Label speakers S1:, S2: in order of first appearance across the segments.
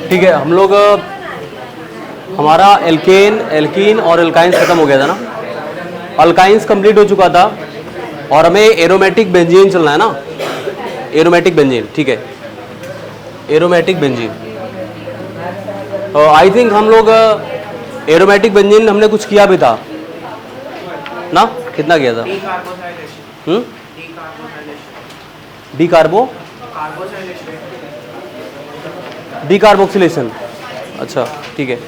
S1: ठीक है, हम लोग हमारा एल्कीन और एल्काइंस खत्म हो गया था ना। अल्काइंस कंप्लीट हो चुका था और हमें एरोमेटिक बेंजीन चलना है ना, एरोमेटिक बेंजीन। ठीक है, एरोमेटिक बेंजीन। आई थिंक हम लोग एरोमेटिक बेंजीन हमने कुछ किया भी था ना, कितना किया था? डीकार्बोक्सिलेशन। अच्छा ठीक है,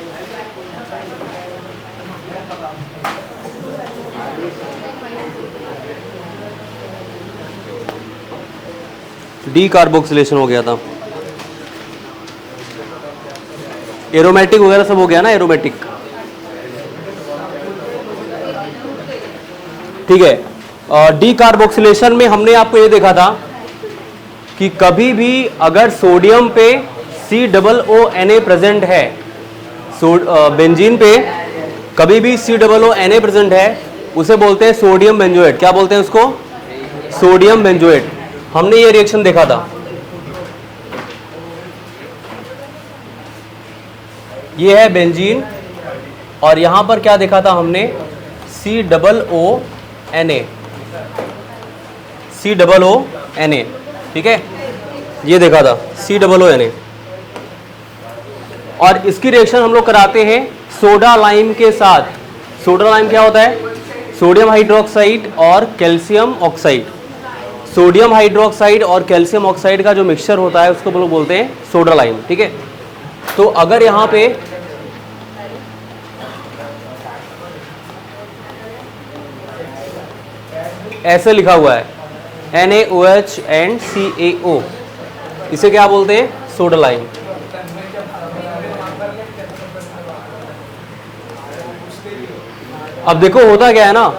S1: डीकार्बोक्सिलेशन हो गया था। एरोमेटिक वगैरह सब हो गया ना, एरोमेटिक। ठीक है, डीकार्बोक्सिलेशन में हमने आपको ये देखा था कि कभी भी अगर सोडियम पे COONA प्रेजेंट है, बेंजीन पे कभी भी COONA प्रेजेंट है, उसे बोलते हैं सोडियम बेंजोएट। क्या बोलते हैं उसको? Sodium benzoate. हमने ये रिएक्शन देखा था। ये है बेंजीन और यहां पर क्या देखा था हमने? COONA। ठीक है, ये देखा था COONA। और इसकी रिएक्शन हम लोग कराते हैं सोडा लाइम के साथ। सोडा लाइम क्या होता है? सोडियम हाइड्रोक्साइड और कैल्शियम ऑक्साइड। सोडियम हाइड्रोक्साइड और कैल्शियम ऑक्साइड का जो मिक्सचर होता है उसको हम लोग बोलते हैं सोडा लाइम। ठीक है, तो अगर यहां पे ऐसे लिखा हुआ है NaOH एंड CaO, इसे क्या बोलते हैं? Soda lime. अब देखो होता क्या है ना,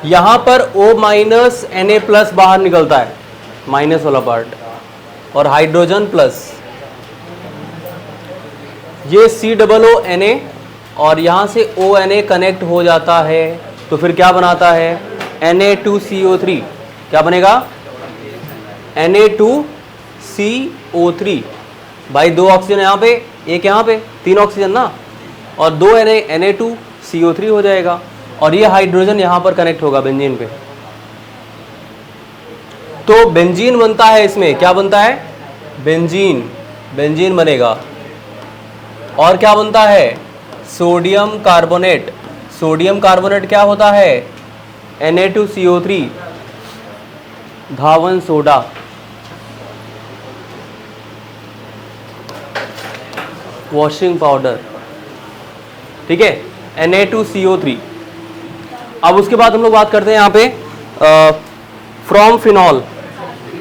S1: यहां पर O- Na+ बाहर निकलता है, माइनस वाला पार्ट, और हाइड्रोजन प्लस, ये COONA और यहां से ONA कनेक्ट हो जाता है तो फिर क्या बनाता है? Na2CO3। क्या बनेगा? Na2CO3। भाई दो ऑक्सीजन यहाँ पे, एक यहाँ पे, तीन ऑक्सीजन ना, और दो Na2CO3 हो जाएगा और ये हाइड्रोजन यहाँ पर कनेक्ट होगा बेंजीन पे। तो बेंजीन बनता है, इसमें क्या बनता है? बेंजीन बनेगा। और क्या बनता है? Sodium carbonate. सोडियम कार्बोनेट क्या होता है? Na2CO3, धावन सोडा। Washing powder. ठीक है, Na2CO3। अब उसके बाद हम लोग बात करते हैं यहाँ पे फ्रॉम फिनॉल।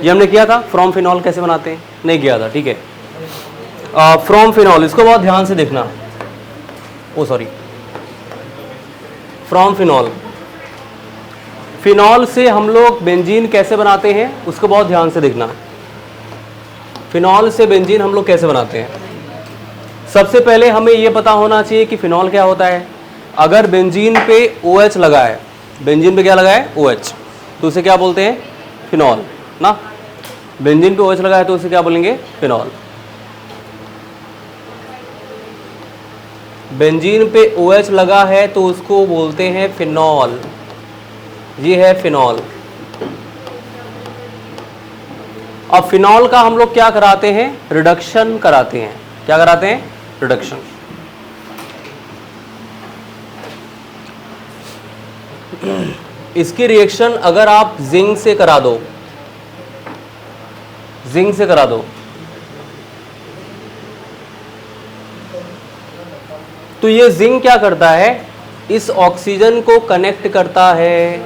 S1: ये हमने किया था, फ्रॉम फिनॉल कैसे बनाते हैं? नहीं किया था। ठीक है, फ्रॉम फिनॉल, इसको बहुत ध्यान से देखना। From phenol. फिनॉल से हम लोग बेंजीन कैसे बनाते हैं उसको बहुत ध्यान से देखना। फिनॉल से बेंजीन हम लोग कैसे बनाते हैं? सबसे पहले हमें यह पता होना चाहिए कि फिनॉल क्या होता है। अगर बेंजीन पे OH लगा है, बेंजीन पे क्या लगा है? OH, तो उसे क्या बोलते हैं? फिनॉल ना। बेंजीन पे OH लगा है तो उसे क्या बोलेंगे? फिनॉल। बेंजीन पे OH लगा है तो उसको बोलते हैं फिनॉल। ये है फिनॉल। अब फिनॉल का हम लोग क्या कराते हैं? रिडक्शन कराते हैं। क्या कराते हैं? रिडक्शन। इसकी रिएक्शन अगर आप जिंक से करा दो, तो ये जिंक क्या करता है? इस ऑक्सीजन को कनेक्ट करता है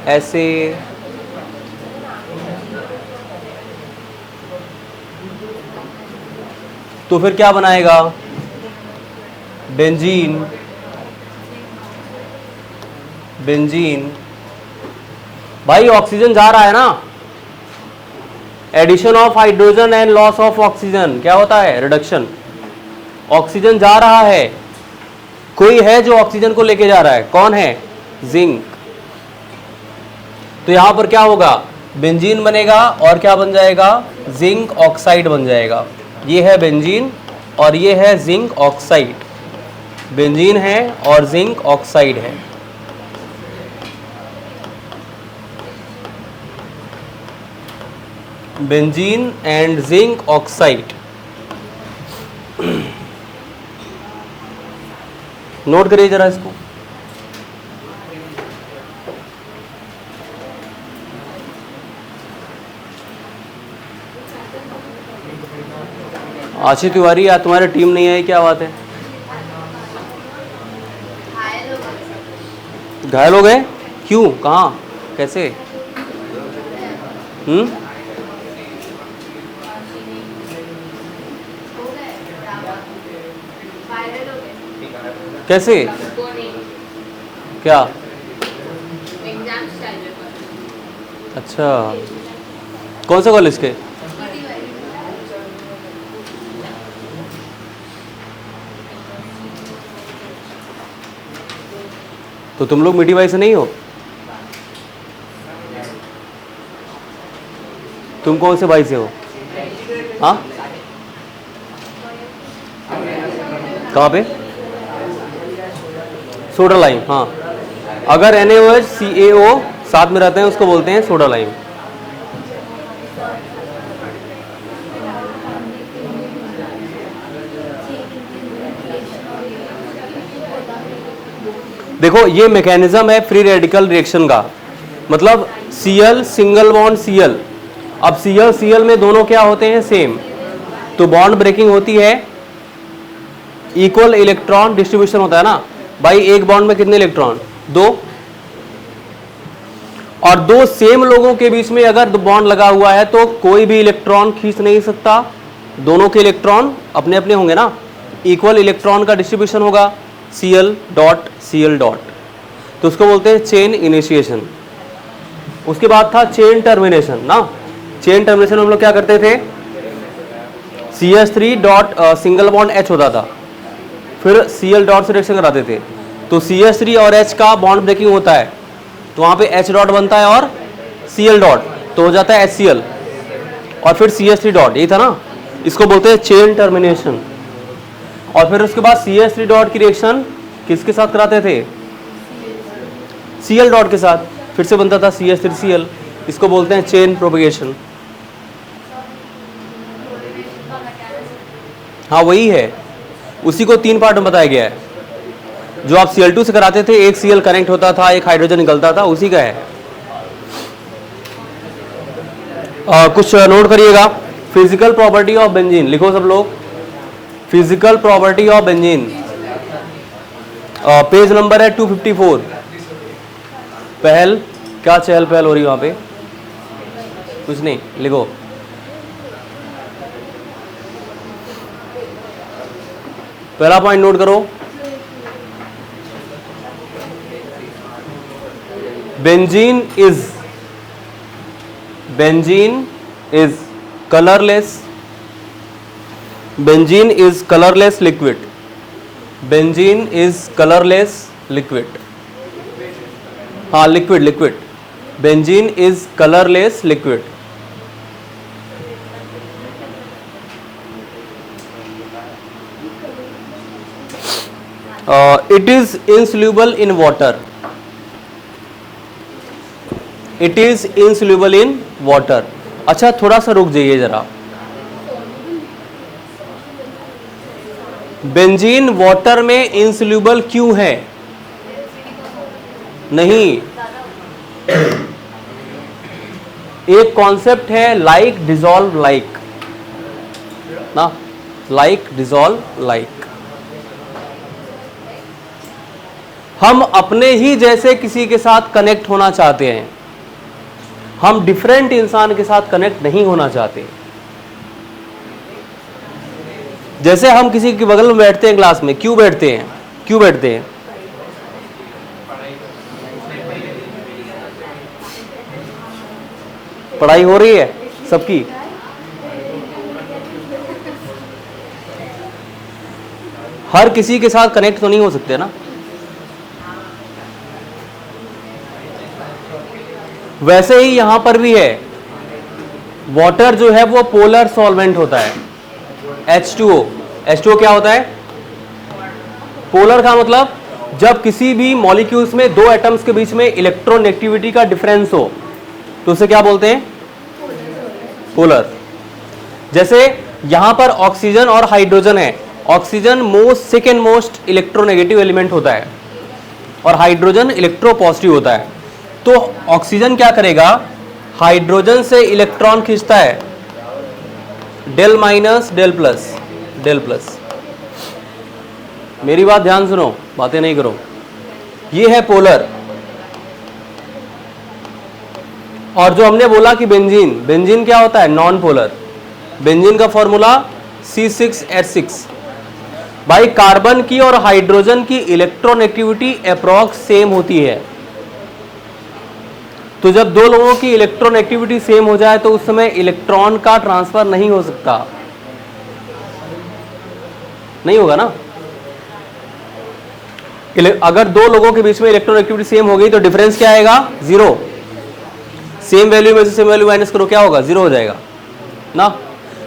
S1: ऐसे, तो फिर क्या बनाएगा? बेंजीन। भाई ऑक्सीजन जा रहा है ना, addition of hydrogen and loss of oxygen क्या होता है? रिडक्शन। ऑक्सीजन जा रहा है, कोई है जो ऑक्सीजन को लेके जा रहा है, कौन है? जिंक। तो यहां पर क्या होगा? बेंजीन बनेगा और क्या बन जाएगा? जिंक ऑक्साइड बन जाएगा। ये है बेंजीन और ये है जिंक ऑक्साइड। बेंजीन है और जिंक ऑक्साइड है। Benzene and zinc oxide. Note करिए जरा इसको। आशी तिवारी, आज तुम्हारी टीम नहीं आई, क्या बात है? घायल हो गए? क्यों, कहाँ, कैसे? कैसे, क्या? अच्छा, कौन सा कॉलेज के? तो तुम लोग मीठी बाई से नहीं हो? तुम कौन से भाई से हो? हाँ, कहाँ पे? Soda lime. हाँ, अगर NaOH CaO साथ में रहते हैं उसको बोलते हैं सोडा लाइम। देखो ये मैकेनिज्म है फ्री रेडिकल रिएक्शन का, मतलब Cl सिंगल बॉन्ड Cl। अब Cl में दोनों क्या होते हैं, सेम, तो बॉन्ड ब्रेकिंग होती है, इक्वल इलेक्ट्रॉन डिस्ट्रीब्यूशन होता है ना भाई। एक बॉन्ड में कितने इलेक्ट्रॉन, 2, और दो सेम लोगों के बीच में अगर बॉन्ड लगा हुआ है तो कोई भी इलेक्ट्रॉन खींच नहीं सकता, दोनों के इलेक्ट्रॉन अपने अपने होंगे ना, इक्वल इलेक्ट्रॉन का डिस्ट्रीब्यूशन होगा, Cl डॉट Cl डॉट, तो उसको बोलते हैं चेन इनिशिएशन। उसके बाद था चेन टर्मिनेशन ना। चेन टर्मिनेशन में हम लोग क्या करते थे, CH3 dot single bond H होता था, फिर Cl डॉट से रिएक्शन कराते थे, तो CH3 और H का बॉन्ड ब्रेकिंग होता है, तो वहाँ पे H डॉट बनता है और Cl डॉट, तो हो जाता है HCl, और फिर CH3 डॉट, यही था ना, इसको बोलते हैं चेन टर्मिनेशन। और फिर उसके बाद CH3 डॉट की रिएक्शन किसके साथ कराते थे, Cl डॉट के साथ, फिर से बनता था CH3Cl, इसको बोलते हैं चेन प्रोपगेशन। हाँ वही है, उसी को 3 पार्ट में बताया गया है। जो आप Cl2 से कराते थे, एक Cl कनेक्ट होता था, एक हाइड्रोजन निकलता था, उसी का है। कुछ नोट करिएगा, फिजिकल प्रॉपर्टी ऑफ बेंजीन लिखो सब लोग। Physical property of benzene, page number है 254। पहल, क्या चहल पहल हो रही है वहां पे? कुछ नहीं, लिखो। पहला पॉइंट नोट करो, benzene is colourless, benzene is colourless liquid, benzene is colourless liquid. हाँ liquid, benzene is colourless liquid. It is insoluble in water, it is insoluble in water. अच्छा थोड़ा सा रुक जाइए जरा, बेंजीन वाटर में इनसोल्यूबल क्यों है? नहीं, एक कॉन्सेप्ट है लाइक डिसॉल्व लाइक ना, लाइक डिसॉल्व लाइक। हम अपने ही जैसे किसी के साथ कनेक्ट होना चाहते हैं, हम डिफरेंट इंसान के साथ कनेक्ट नहीं होना चाहते। जैसे हम किसी के बगल में बैठते हैं क्लास में, क्यों बैठते हैं, क्यों बैठते हैं? पढ़ाई हो रही है सबकी? हर किसी के साथ कनेक्ट तो नहीं हो सकते ना। वैसे ही यहां पर भी है, वाटर जो है वो पोलर सॉल्वेंट होता है, H2O। H2O क्या होता है? पोलर का मतलब जब किसी भी मॉलिक्यूल्स में दो एटम्स के बीच में इलेक्ट्रोनेगेटिविटी का डिफरेंस हो तो उसे क्या बोलते हैं? पोलर। जैसे यहां पर ऑक्सीजन और हाइड्रोजन है। Oxygen second most electronegative element होता है और हाइड्रोजन इलेक्ट्रोपॉजिटिव होता है। तो ऑक्सीजन क्या करेगा? हाइड्रोजन से इलेक्ट्रॉन खींचता है, del minus del plus, del plus. मेरी बात ध्यान सुनो, बातें नहीं करो। ये है पोलर। और जो हमने बोला कि बेंजीन, बेंजीन क्या होता है? Non polar. बेंजीन का फॉर्मूला C6H6। भाई कार्बन की और हाइड्रोजन की इलेक्ट्रोनेगेटिविटी अप्रॉक्स सेम होती है। तो जब दो लोगों की इलेक्ट्रोनेगेटिविटी सेम हो जाए तो उस समय इलेक्ट्रॉन का ट्रांसफर नहीं हो सकता, नहीं होगा ना। अगर दो लोगों के बीच में इलेक्ट्रोनेगेटिविटी सेम हो गई तो डिफरेंस क्या आएगा? जीरो। सेम वैल्यू में से सेम वैल्यू माइनस करो, क्या होगा? जीरो हो जाएगा ना।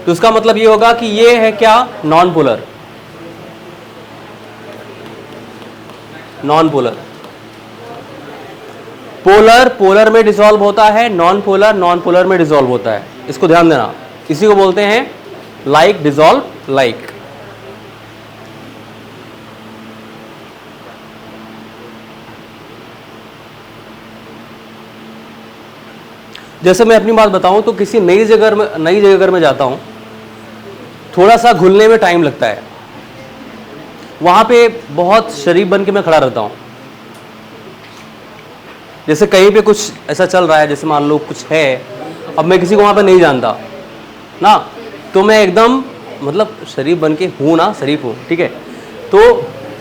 S1: तो इसका मतलब ये होगा कि ये है क्या? Non polar. Non polar. Polar polar में डिसॉल्व होता है, नॉन पोलर नॉन पोलर में डिसॉल्व होता है। इसको ध्यान देना। इसी को बोलते हैं लाइक डिसॉल्व लाइक। जैसे मैं अपनी बात बताऊं तो किसी नई जगह अगर मैं जाता हूं, थोड़ा सा घुलने में टाइम लगता है। वहां पे बहुत शरीफ बन के मैं खड़ा रहता हूं। जैसे कहीं पे कुछ ऐसा चल रहा है, जैसे मान लो कुछ है, अब मैं किसी को वहां पे नहीं जानता ना, तो मैं एकदम मतलब शरीफ बन के हूं ना, शरीफ हूं, ठीक है। तो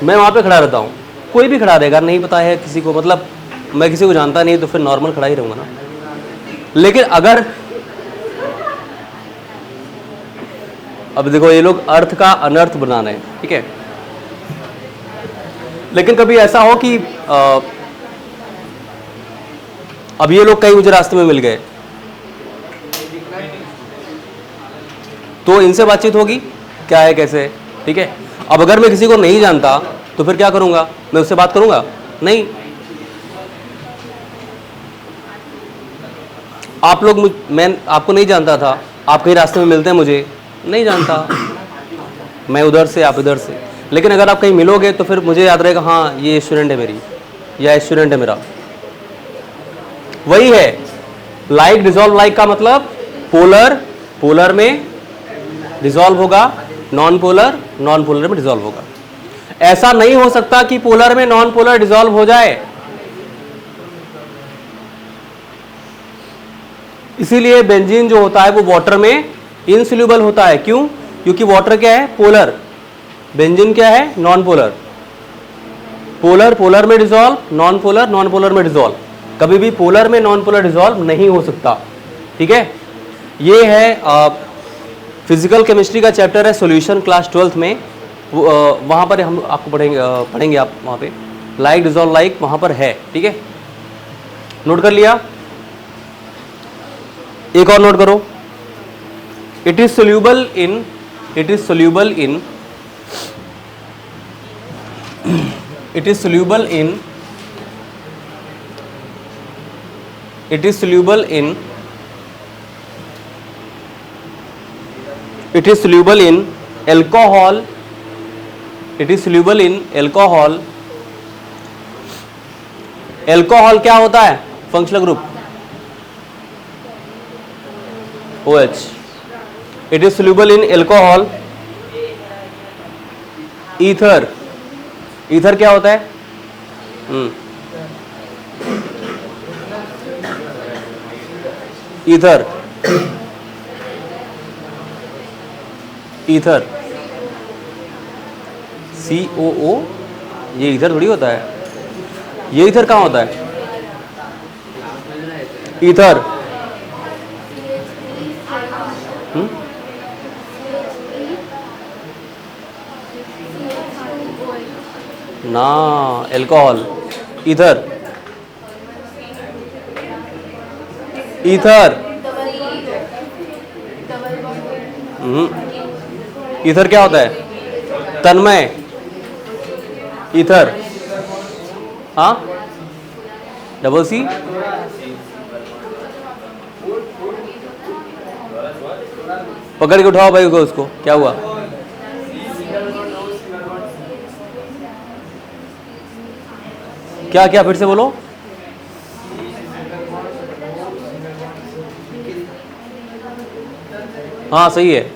S1: मैं वहां पे खड़ा रहता हूं। कोई भी खड़ा रहेगा, नहीं पता है किसी को, मतलब मैं किसी को जानता नहीं, तो फिर नॉर्मल खड़ा ही रहूंगा ना। लेकिन अगर अब देखो, ये लोग अर्थ का अनर्थ बना रहे हैं, ठीक है। लेकिन कभी ऐसा हो कि अब ये लोग कहीं मुझे रास्ते में मिल गए, तो इनसे बातचीत होगी, क्या है कैसे है, ठीक है। अब अगर मैं किसी को नहीं जानता तो फिर क्या करूंगा? मैं उससे बात करूंगा? नहीं। आप लोग मैं आपको नहीं जानता था, आप कहीं रास्ते में मिलते हैं, मुझे नहीं जानता, मैं उधर से आप इधर से। लेकिन अगर आप कहीं मिलोगे तो फिर मुझे याद रहेगा, हाँ ये स्टूडेंट है मेरी, या स्टूडेंट है मेरा। वही है लाइक डिसॉल्व लाइक का मतलब पोलर पोलर में डिसॉल्व होगा, नॉन पोलर नॉन पोलर में डिसॉल्व होगा। ऐसा नहीं हो सकता कि पोलर में नॉन पोलर डिसॉल्व हो जाए। इसीलिए बेंजीन जो होता है वो वाटर में इनसोल्यूबल होता है। क्यों? क्योंकि वाटर क्या है? पोलर। बेंजीन क्या है? Non polar. पोलर पोलर में dissolve, non polar non polar में डिसॉल्व। कभी भी पोलर में नॉन पोलर डिसॉल्व नहीं हो सकता, ठीक है। ये है फिजिकल केमिस्ट्री का चैप्टर है सॉल्यूशन, क्लास 12th में। वहाँ पर हम आपको पढ़ेंगे आप वहाँ पे लाइक डिसॉल्व लाइक वहाँ पर है, ठीक है। नोट कर लिया? एक और नोट करो। It is soluble in it is soluble in it is soluble in it is soluble in it is soluble in alcohol it is soluble in alcohol alcohol क्या होता है? Functional group OH। It is soluble in alcohol, ether। ether क्या होता है? ether ether COO, ये ether थोड़ी होता है। ये ether कहाँ होता है? ether ना, एल्कोहल, ईथर, ईथर। ईथर क्या होता है? तन्मय, ईथर। हाँ, डबल सी, पकड़ के उठाओ भाई को, उसको क्या हुआ? क्या क्या, फिर से बोलो। हाँ सही है।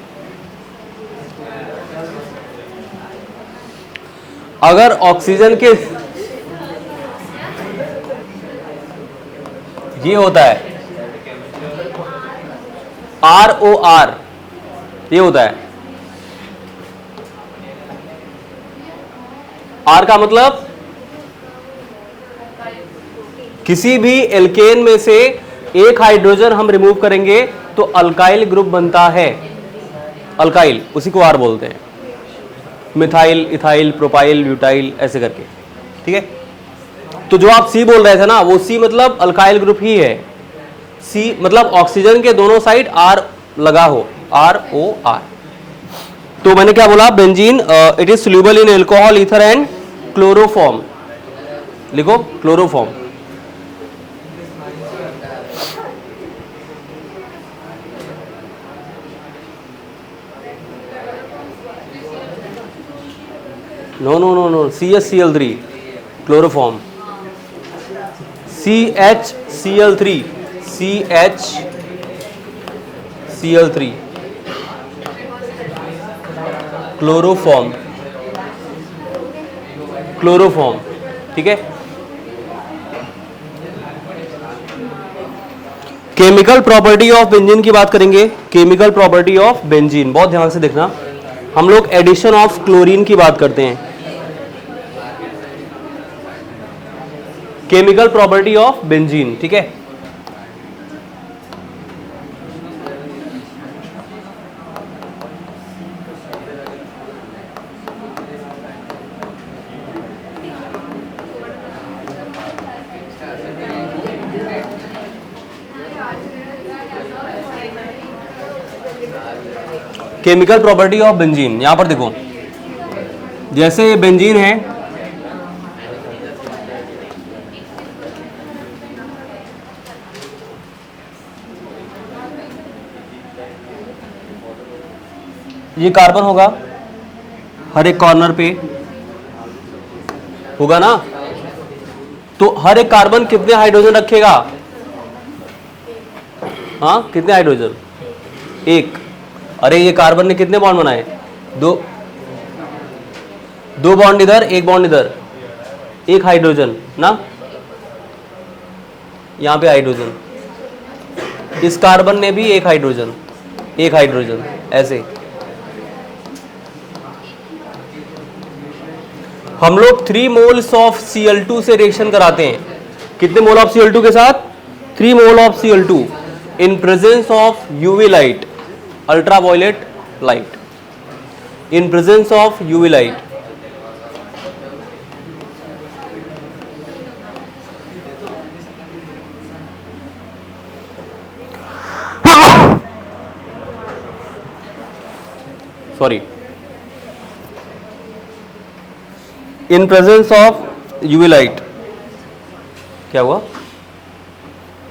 S1: अगर ऑक्सीजन के, ये होता है ROR, ये होता है। R का मतलब किसी भी एल्केन में से एक हाइड्रोजन हम रिमूव करेंगे तो अल्काइल ग्रुप बनता है। अल्काइल, उसी को R बोलते हैं। मिथाइल, इथाइल, प्रोपाइल, ब्यूटाइल, ऐसे करके। ठीक है, तो जो आप C बोल रहे थे ना, वो C मतलब अल्काइल ग्रुप ही है। C मतलब ऑक्सीजन के दोनों साइड R लगा हो, ROR। तो मैंने क्या बोला? Benzene it is soluble in alcohol, ether and chloroform. लिखो chloroform. No no no no, CHCl3, chloroform. CHCl3, CHCl3, chloroform, chloroform. ठीक है, केमिकल प्रॉपर्टी ऑफ बेंजीन की बात करेंगे। केमिकल प्रॉपर्टी ऑफ बेंजीन, बहुत ध्यान से देखना। हम लोग एडिशन ऑफ क्लोरीन की बात करते हैं। केमिकल प्रॉपर्टी ऑफ बेंजीन, ठीक है। केमिकल प्रॉपर्टी ऑफ बेंजीन, यहां पर देखो, जैसे ये बेंजीन है, ये कार्बन होगा हर एक कॉर्नर पे, होगा ना। तो हर एक कार्बन कितने हाइड्रोजन रखेगा? हाँ, कितने हाइड्रोजन? एक। अरे ये कार्बन ने कितने बॉन्ड बनाए? दो बॉन्ड इधर, एक बॉन्ड इधर, एक हाइड्रोजन ना, यहां पे हाइड्रोजन। इस कार्बन ने भी एक हाइड्रोजन, एक हाइड्रोजन, ऐसे। हम लोग 3 मोल्स ऑफ Cl2 से रिएक्शन कराते हैं। कितने मोल ऑफ Cl2 के साथ? 3 mole of Cl2 in presence of UV light, ultraviolet light, in presence of UV light. Sorry, in presence of UV light. क्या हुआ?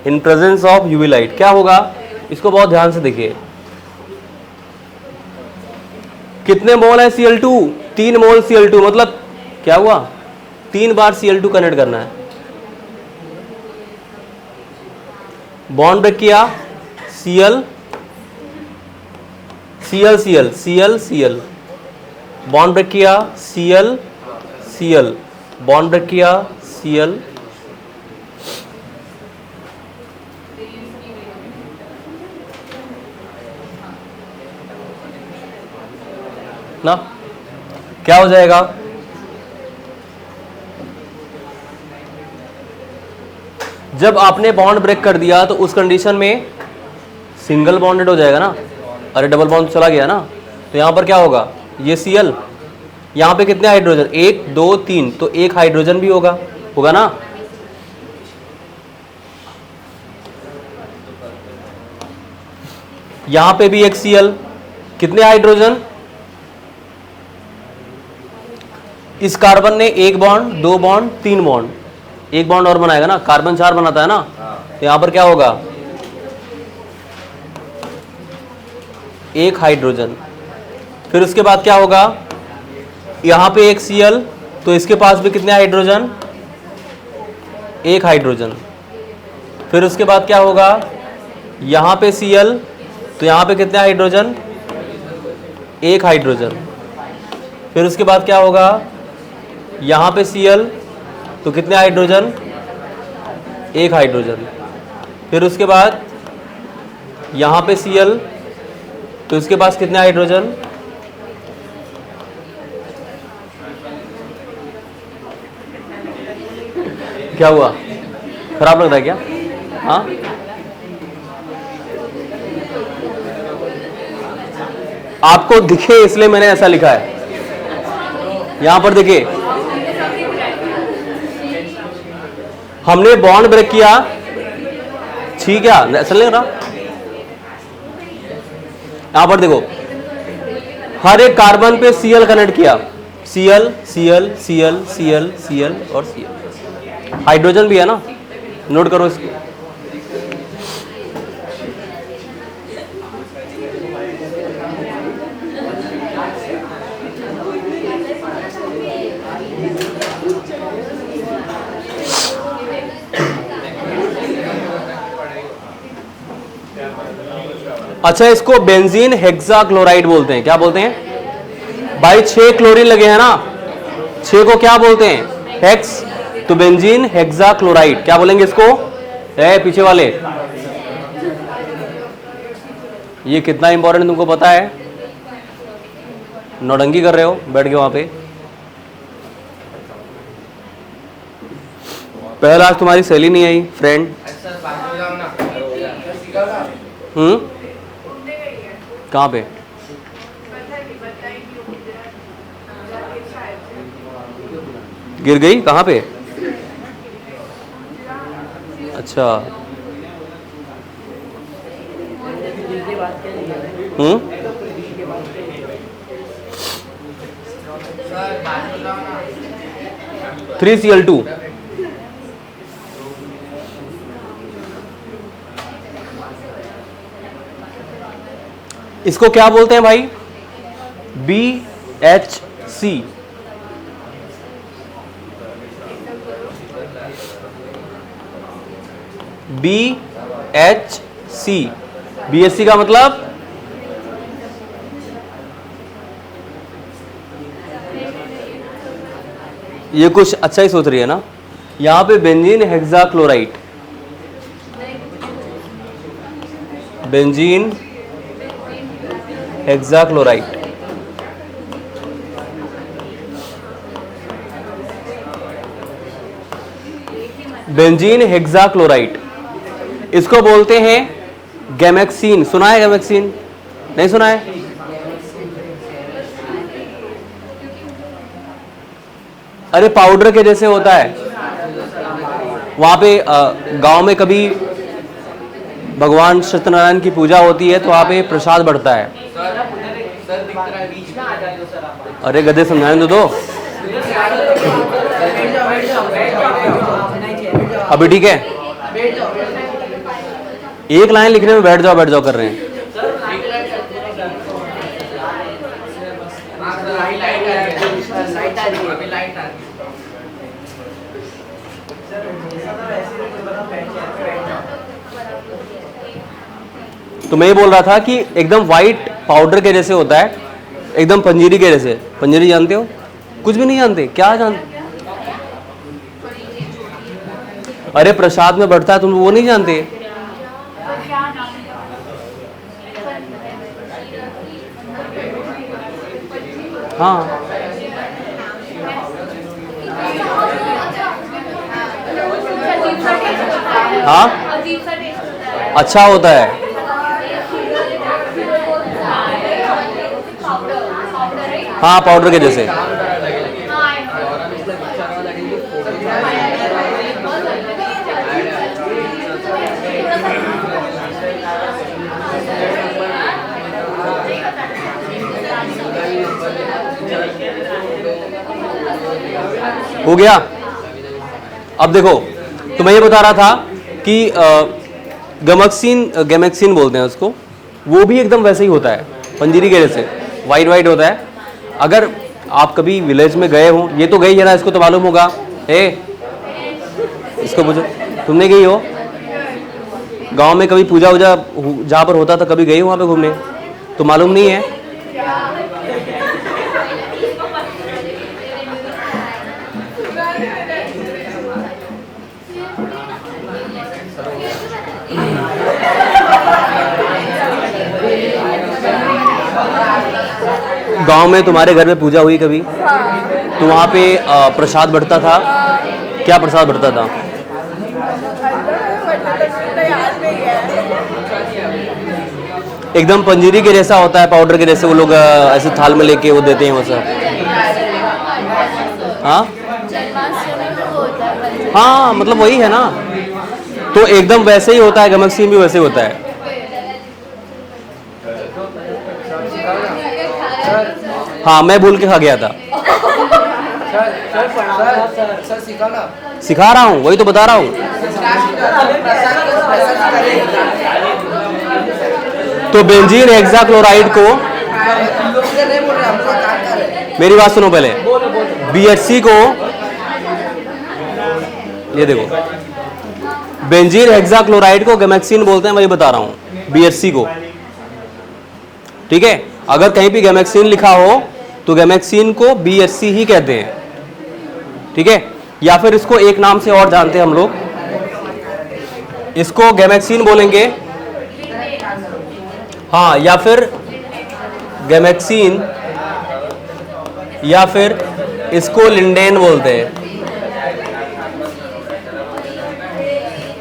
S1: In presence of UV light क्या होगा? इसको बहुत ध्यान से देखिए। कितने मोल है Cl2? 3 मोल Cl2, मतलब क्या हुआ? 3 बार Cl2 कनेक्ट करना है। बॉन्ड ब्रेक किया, Cl Cl Cl Cl Cl, bond break किया, Cl Cl, बॉन्ड ब्रेक किया, Cl, ना क्या हो जाएगा? जब आपने बॉन्ड ब्रेक कर दिया तो उस कंडीशन में सिंगल बॉन्डेड हो जाएगा ना। अरे डबल बॉन्ड चला गया ना, तो यहां पर क्या होगा? ये Cl, यहां पे कितने हाइड्रोजन? 1 2 3, तो एक हाइड्रोजन भी होगा, होगा ना। यहां पे भी एक Cl, कितने हाइड्रोजन? इस कार्बन ने एक बॉन्ड, दो बॉन्ड, तीन बॉन्ड, एक बॉन्ड और बनाएगा ना, कार्बन 4 बनाता है ना, तो यहां पर क्या होगा, एक हाइड्रोजन। फिर उसके बाद क्या होगा, यहां पे एक Cl, तो इसके पास भी कितने हाइड्रोजन, एक हाइड्रोजन। फिर उसके बाद क्या होगा, यहां पे Cl, तो यहां पे कितने हाइड्रोजन, एक हाइड्रोजन। फिर उसके बाद क्या होगा, यहां पे Cl, तो कितने हाइड्रोजन, एक हाइड्रोजन। फिर उसके बाद यहां पे Cl, तो इसके पास कितने हाइड्रोजन, क्या हुआ, खराब लग रहा है क्या, हाँ, आपको दिखे इसलिए मैंने ऐसा लिखा है। यहां पर देखिए, हमने बॉन्ड ब्रेक किया, ठीक है, ऐसा लग रहा। यहां पर देखो, हर एक कार्बन पे Cl कनेक्ट किया, Cl Cl Cl Cl Cl और Cl, हाइड्रोजन भी है ना, नोट करो इसको। अच्छा, इसको बेंजीन हेक्साक्लोराइड बोलते हैं। क्या बोलते हैं भाई, 6 क्लोरीन लगे हैं ना, 6 को क्या बोलते हैं, हेक्स, तो बेंजीन हेक्साक्लोराइड क्या बोलेंगे इसको, पीछे वाले, ये कितना इंपॉर्टेंट तुमको पता है, नौटंकी कर रहे हो बैठ के वहां पे। पहला आज तुम्हारी सहेली नहीं आई, फ्रेंड, कहाँ पे, गिर गई, कहाँ पे, अच्छा, हम्म, (3Cl2) इसको क्या बोलते हैं भाई, BHC, BHC, BHC का मतलब ये कुछ अच्छा ही सोच रही है ना, यहां पे benzene hexachloride, benzene hexachloride, benzene hexachloride, इसको बोलते हैं गैमेक्सीन। सुना है गैमेक्सीन, नहीं सुना है, अरे पाउडर के जैसे होता है, वहां पे गांव में कभी भगवान सत्यनारायण की पूजा होती है तो वहां पे प्रसाद बढ़ता है। अरे गधे समझाने दो, अभी ठीक है, एक लाइन लिखने में बैठ जाओ कर रहे हैं। तो मैं ये बोल रहा था कि एकदम व्हाइट पाउडर के जैसे होता है, एकदम पंजीरी के जैसे। पंजीरी जानते हो, कुछ भी नहीं जानते, क्या जानते, अरे प्रसाद में बढ़ता है, तुम वो नहीं जानते, हाँ हाँ, अच्छा होता है, हाँ पाउडर के जैसे। हो गया। अब देखो, तो मैं ये बता रहा था कि गैमेक्सिन बोलते हैं उसको, वो भी एकदम वैसे ही होता है पंजीरी के जैसे, वाइट वाइट होता है। अगर आप कभी विलेज में गए हो, ये तो गई है ना, इसको तो मालूम होगा, इसको पूछो, तुमने गई हो गांव में कभी पूजा वूजा जहाँ पर होता था, कभी गई हो वहाँ पे घूमने? तो मालूम नहीं है। गांव में तुम्हारे घर में पूजा हुई कभी? तो वहाँ पे प्रसाद बढ़ता था, क्या प्रसाद बढ़ता था? एकदम पंजीरी के जैसा होता है, पाउडर के जैसे, वो लोग ऐसे थाल में लेके वो देते हैं वो सब। हाँ हाँ, मतलब वही है ना, तो एकदम वैसे ही होता है, गैमेक्सिन भी वैसे ही होता है। हाँ, मैं भूल के खा गया था। सिखा रहा हूँ, वही तो बता रहा हूँ। तो बेंजीन हेक्साक्लोराइड को, मेरी बात सुनो पहले, BHC को, ये देखो, बेंजीन हेक्साक्लोराइड को गैमेक्सिन बोलते हैं, वही बता रहा हूँ, BHC को। ठीक है, अगर कहीं भी गैमेक्सिन लिखा हो तो गैमेक्सिन को BHC ही कहते हैं। ठीक है, या फिर इसको एक नाम से और जानते हैं हम लोग, इसको गैमेक्सिन बोलेंगे, हाँ, या फिर गैमेक्सिन, या फिर इसको लिंडेन बोलते हैं।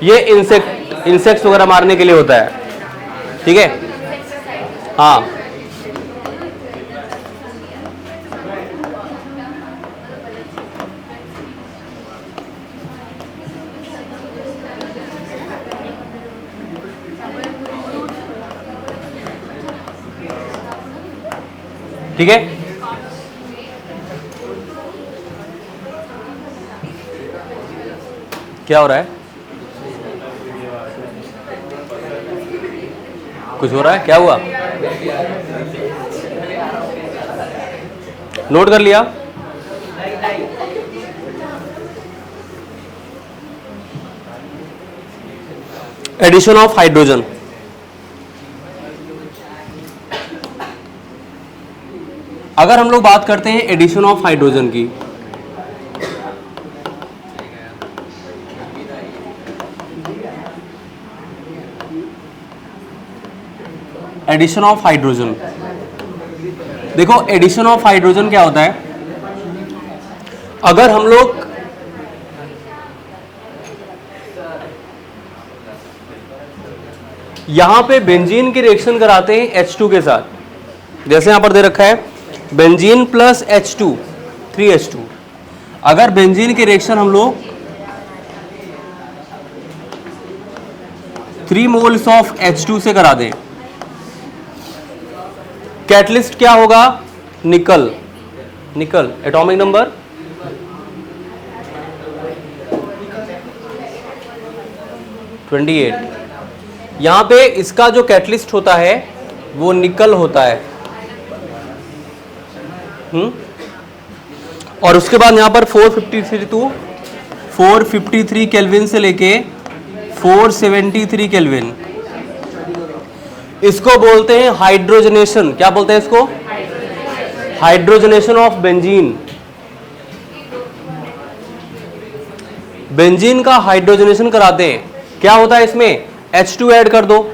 S1: ये इंसेक्ट्स वगैरह मारने के लिए होता है। ठीक है, हाँ, ठीक है। क्या हो रहा है? कुछ हो रहा है? क्या हुआ? नोट कर लिया? एडिशन ऑफ हाइड्रोजन, अगर हम लोग बात करते हैं एडिशन ऑफ हाइड्रोजन की, एडिशन ऑफ हाइड्रोजन, देखो एडिशन ऑफ हाइड्रोजन क्या होता है? अगर हम लोग यहां पे बेंजीन की रिएक्शन कराते हैं H2 के साथ, जैसे यहां पर दे रखा है बेंजीन प्लस H2 3H2, अगर बेंजीन की रिएक्शन हम लोग 3 मोल्स ऑफ H2 से करा दें, कैटलिस्ट क्या होगा? निकल, निकल एटॉमिक नंबर 28। यहां पे इसका जो कैटलिस्ट होता है वो निकल होता है। और उसके बाद यहां पर 453 केल्विन से लेके 473 केल्विन, इसको बोलते हैं हाइड्रोजनेशन। क्या बोलते हैं इसको? Hydrogenation of benzene. बेंजीन का हाइड्रोजनेशन कराते हैं, क्या होता है इसमें? H2 ऐड कर दो,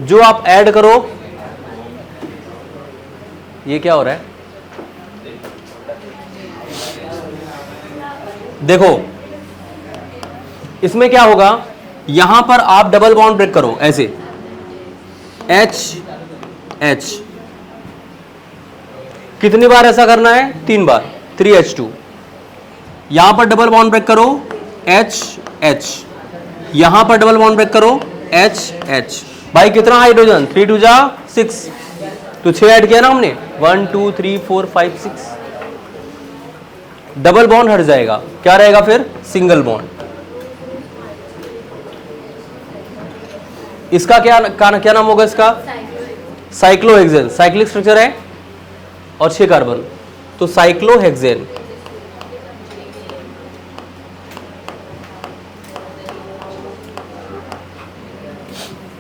S1: जो आप ऐड करो, ये क्या हो रहा है? देखो इसमें क्या होगा, यहां पर आप डबल बॉन्ड ब्रेक करो ऐसे, H H, कितनी बार ऐसा करना है? 3 बार, 3H2। यहां पर डबल बॉन्ड ब्रेक करो, H H, यहां पर डबल बॉन्ड ब्रेक करो, H H। भाई कितना हाइड्रोजन? 3 2 जा 6, तो 6 ऐड किया ना हमने, 1 2 3 4 5 6, डबल बॉन्ड हट जाएगा, क्या रहेगा फिर? Single bond. इसका क्या नाम होगा इसका? साइक्लोहेक्सेन। साइक्लिक स्ट्रक्चर है और 6 कार्बन, तो साइक्लोहेक्सेन।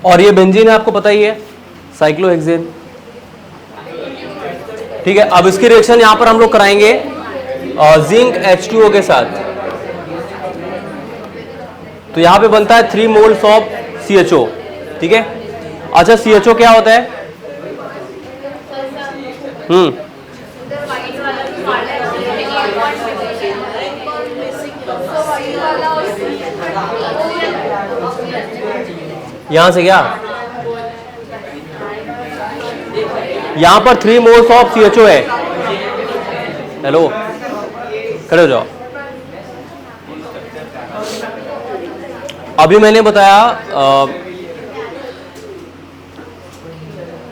S1: और ये बेंजीन है, आपको पता ही है, साइक्लोहेक्सेन। ठीक है, अब इसकी रिएक्शन यहां पर हम लोग कराएंगे जिंक H2O के साथ। तो यहां पे बनता है 3 मोल्स ऑफ CHO। ठीक है, अच्छा CHO क्या होता है? यहां से क्या, यहां पर 3 मोल्स ऑफ CHO है। हेलो, खड़े हो जाओ। अभी मैंने बताया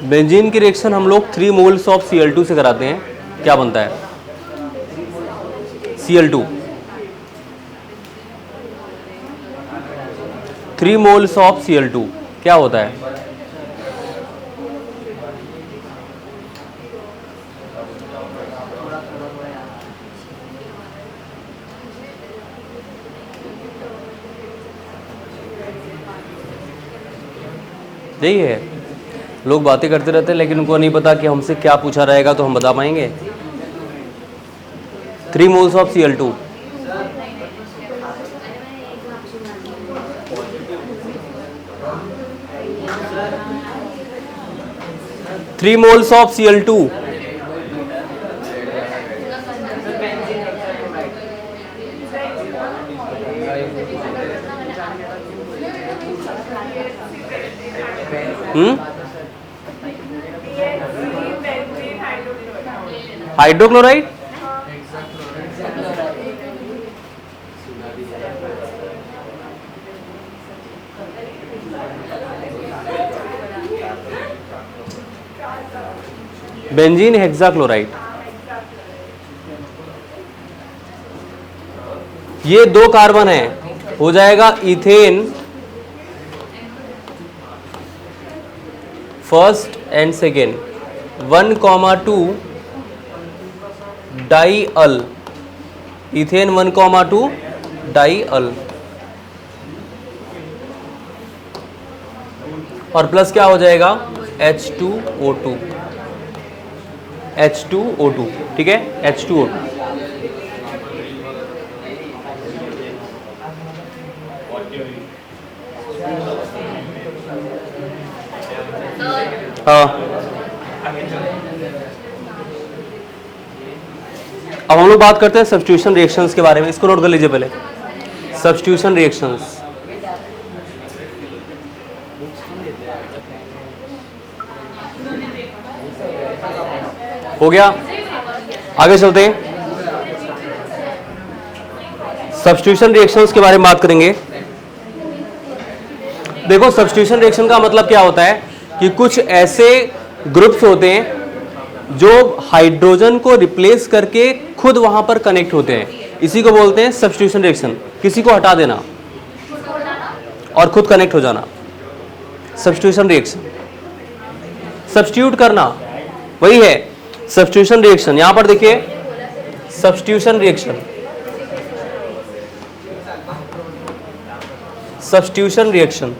S1: बेंजीन की रिएक्शन हम लोग 3 मोल्स ऑफ Cl2 से कराते हैं। क्या बनता है? Cl2। 3 मोल्स ऑफ Cl2 क्या होता है? यही है, लोग बातें करते रहते हैं लेकिन उनको नहीं पता कि हमसे क्या पूछा रहेगा तो हम बता पाएंगे। 3 moles of Cl2। Three moles of Cl2। Hydrochloride. Benzene hexachloride. ये 2 कार्बन है, हो जाएगा ethane first and second, 1,2 diol, ethane 1,2 diol, और प्लस क्या हो जाएगा? H2O2। H2O2, ठीक है, H2O2। हाँ, अब हम लोग बात करते हैं सब्स्टिट्यूशन रिएक्शंस के बारे में। इसको नोट कर लीजिए पहले, सब्स्टिट्यूशन रिएक्शंस। हो गया, आगे चलते हैं। सब्स्टिट्यूशन रिएक्शंस के बारे में बात करेंगे। देखो, सब्स्टिट्यूशन रिएक्शन का मतलब क्या होता है कि कुछ ऐसे ग्रुप्स होते हैं जो हाइड्रोजन को रिप्लेस करके खुद वहां पर कनेक्ट होते हैं, इसी को बोलते हैं सब्स्टिट्यूशन रिएक्शन। किसी को हटा देना और खुद कनेक्ट हो जाना, सब्स्टिट्यूशन रिएक्शन। सब्स्टिट्यूट करना वही है सब्स्टिट्यूशन रिएक्शन। यहां पर देखिए, सब्स्टिट्यूशन रिएक्शन, सब्स्टिट्यूशन रिएक्शन।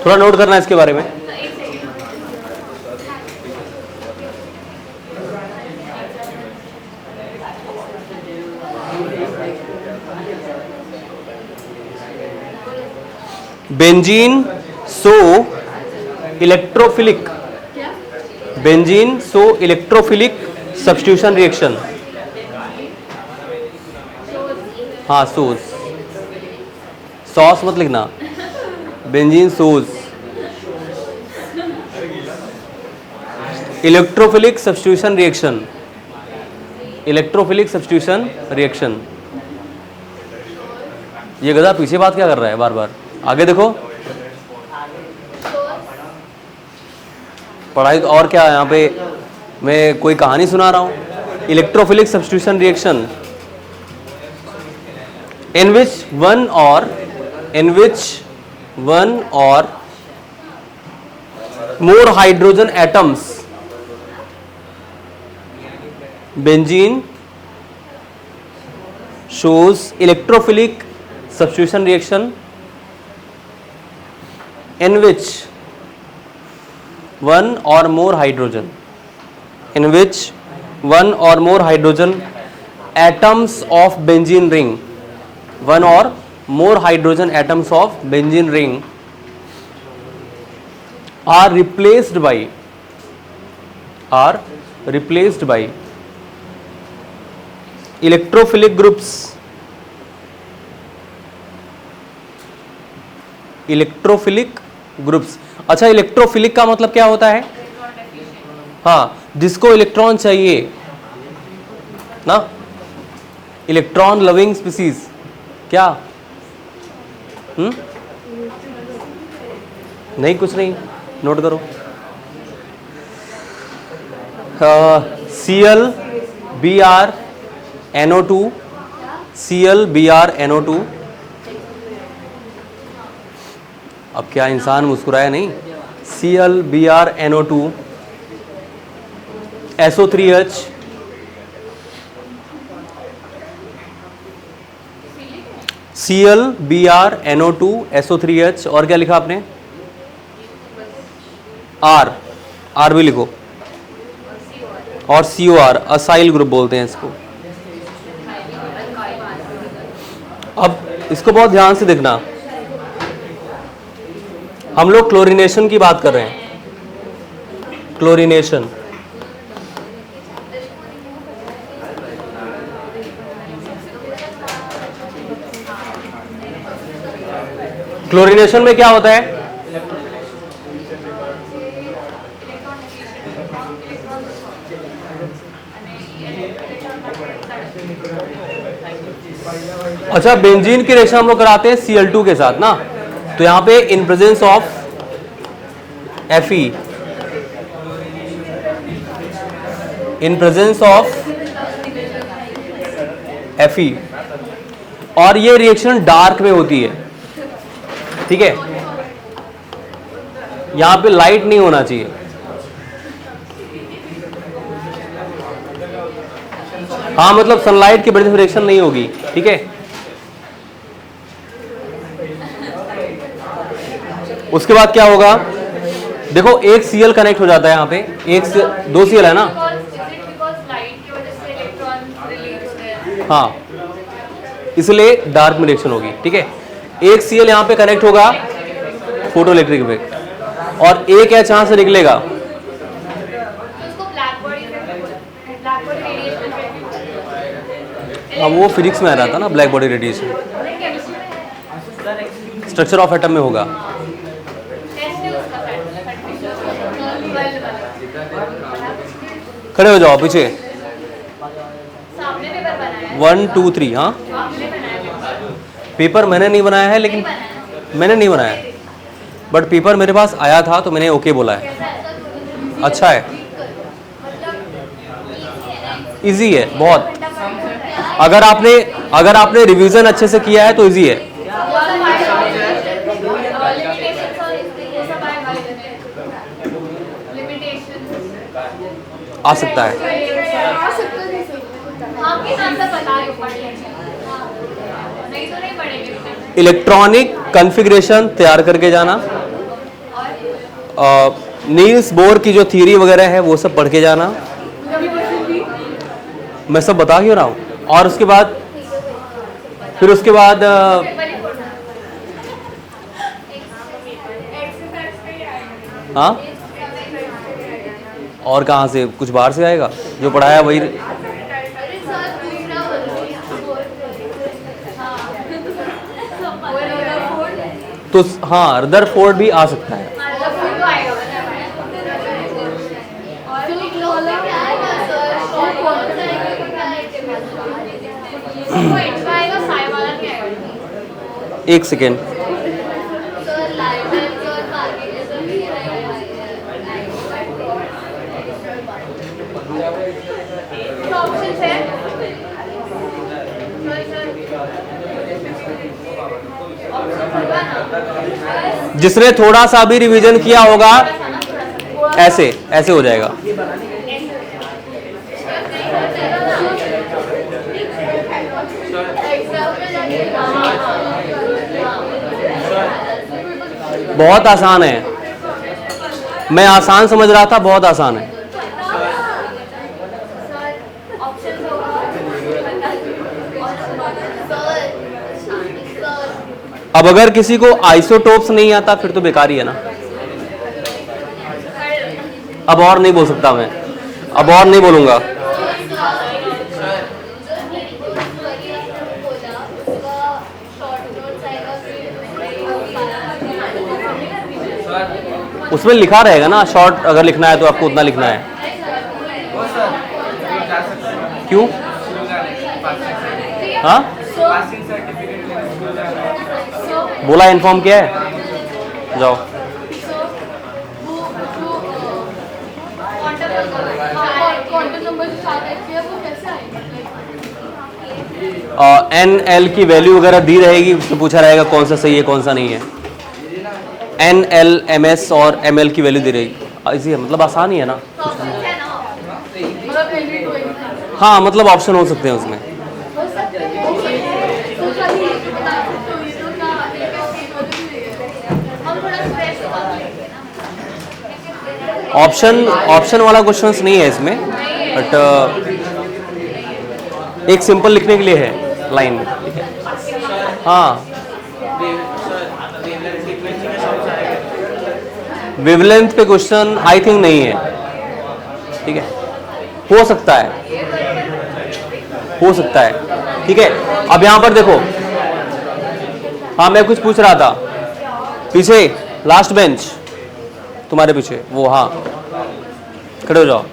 S1: थोड़ा नोट करना है इसके बारे में। Benzene shows electrophilic, benzene shows electrophilic substitution reaction. हाँ सोज, सॉस मत लिखना, benzene shows. Electrophilic substitution reaction, electrophilic substitution reaction. ये गधा पीछे बात क्या कर रहा है बार बार, आगे देखो। पढ़ाई तो और क्या है यहाँ पे, मैं कोई कहानी सुना रहा हूँ। Electrophilic substitution reaction in which one or more hydrogen atoms, benzene shows electrophilic substitution reaction in which one or more hydrogen atoms of benzene ring, one or more hydrogen atoms of benzene ring are replaced by electrophilic groups, अच्छा electrophilic का मतलब क्या होता है? हाँ, जिसको electron चाहिए ना, इलेक्ट्रॉन लविंग स्पीसीज। क्या? नहीं, कुछ नहीं, नोट करो। ClBrNO2, ClBrNO2। अब क्या इंसान मुस्कुराया नहीं? ClBrNO2, SO3H, ClBrNO2, SO3H, और क्या लिखा आपने? R भी लिखो, और COR, असाइल ग्रुप बोलते हैं इसको। अब इसको बहुत ध्यान से देखना, हम लोग क्लोरीनेशन की बात कर रहे हैं। क्लोरीनेशन, क्लोरीनेशन में क्या होता है? अच्छा, बेंजीन की रिएक्शन हम लोग कराते हैं Cl2 के साथ ना, तो यहां पे in presence of Fe, in presence of Fe, और ये रिएक्शन डार्क में होती है, ठीक है? यहां पे लाइट नहीं होना चाहिए। हाँ, मतलब सनलाइट की वजह से रिएक्शन नहीं होगी, ठीक है? उसके बाद क्या होगा? देखो, एक Cl कनेक्ट हो जाता है यहाँ पे, दो Cl है ना, हाँ, इसलिए डार्क में रिएक्शन होगी, ठीक है? एक Cl यहाँ पे कनेक्ट होगा, फोटो इलेक्ट्रिक इफेक्ट, और एक H यहाँ से निकलेगा, अब वो फिजिक्स में आ रहा था ना, black body radiation, structure of atom में होगा। खड़े हो जाओ पीछे, 1 2 3। हाँ, पेपर मैंने नहीं बनाया है, लेकिन मैंने नहीं बनाया, बट पेपर मेरे पास आया था तो मैंने ओके बोला है। अच्छा है, इजी है बहुत। अगर आपने रिवीजन अच्छे से किया है तो इजी है। आ सकता है, इलेक्ट्रॉनिक कॉन्फ़िगरेशन तैयार करके जाना, नील्स बोर की जो थ्योरी वगैरह है वो सब पढ़ के जाना, मैं सब बता क्यों रहा हूँ। और उसके बाद हाँ, और कहाँ से, कुछ बाहर से आएगा? जो पढ़ाया वही। तो हाँ, रदरफोर्ड भी आ सकता है। एक सेकेंड, जिसने थोड़ा सा भी रिवीजन किया होगा ऐसे ऐसे हो जाएगा। बहुत आसान है, मैं आसान समझ रहा था, बहुत आसान है। अब अगर किसी को आइसोटोप्स नहीं आता फिर तो बेकार ही है ना। अब और नहीं बोल सकता मैं, अब और नहीं बोलूंगा। उसमें लिखा रहेगा ना, शॉर्ट अगर लिखना है तो आपको उतना लिखना है। क्यों? हाँ, बोला इन्फॉर्म किया है, जाओ। NL की वैल्यू वगैरह दी रहेगी, उससे पूछा रहेगा कौन सा सही है कौन सा नहीं है। NL, MS और ML की वैल्यू दी रहेगी। इसी है, मतलब आसान ही है ना। हाँ, मतलब ऑप्शन हो सकते हैं उसमें। ऑप्शन वाला क्वेश्चंस नहीं है इसमें, बट एक सिंपल लिखने के लिए है लाइन में, ठीक है। हाँ, वेवलेंथ पे क्वेश्चन आई थिंक नहीं है, ठीक है। हो सकता है, हो सकता है, ठीक है। अब यहां पर देखो, हाँ मैं कुछ पूछ रहा था, पीछे लास्ट बेंच तुम्हारे पीछे वो, हाँ खड़े हो जाओ।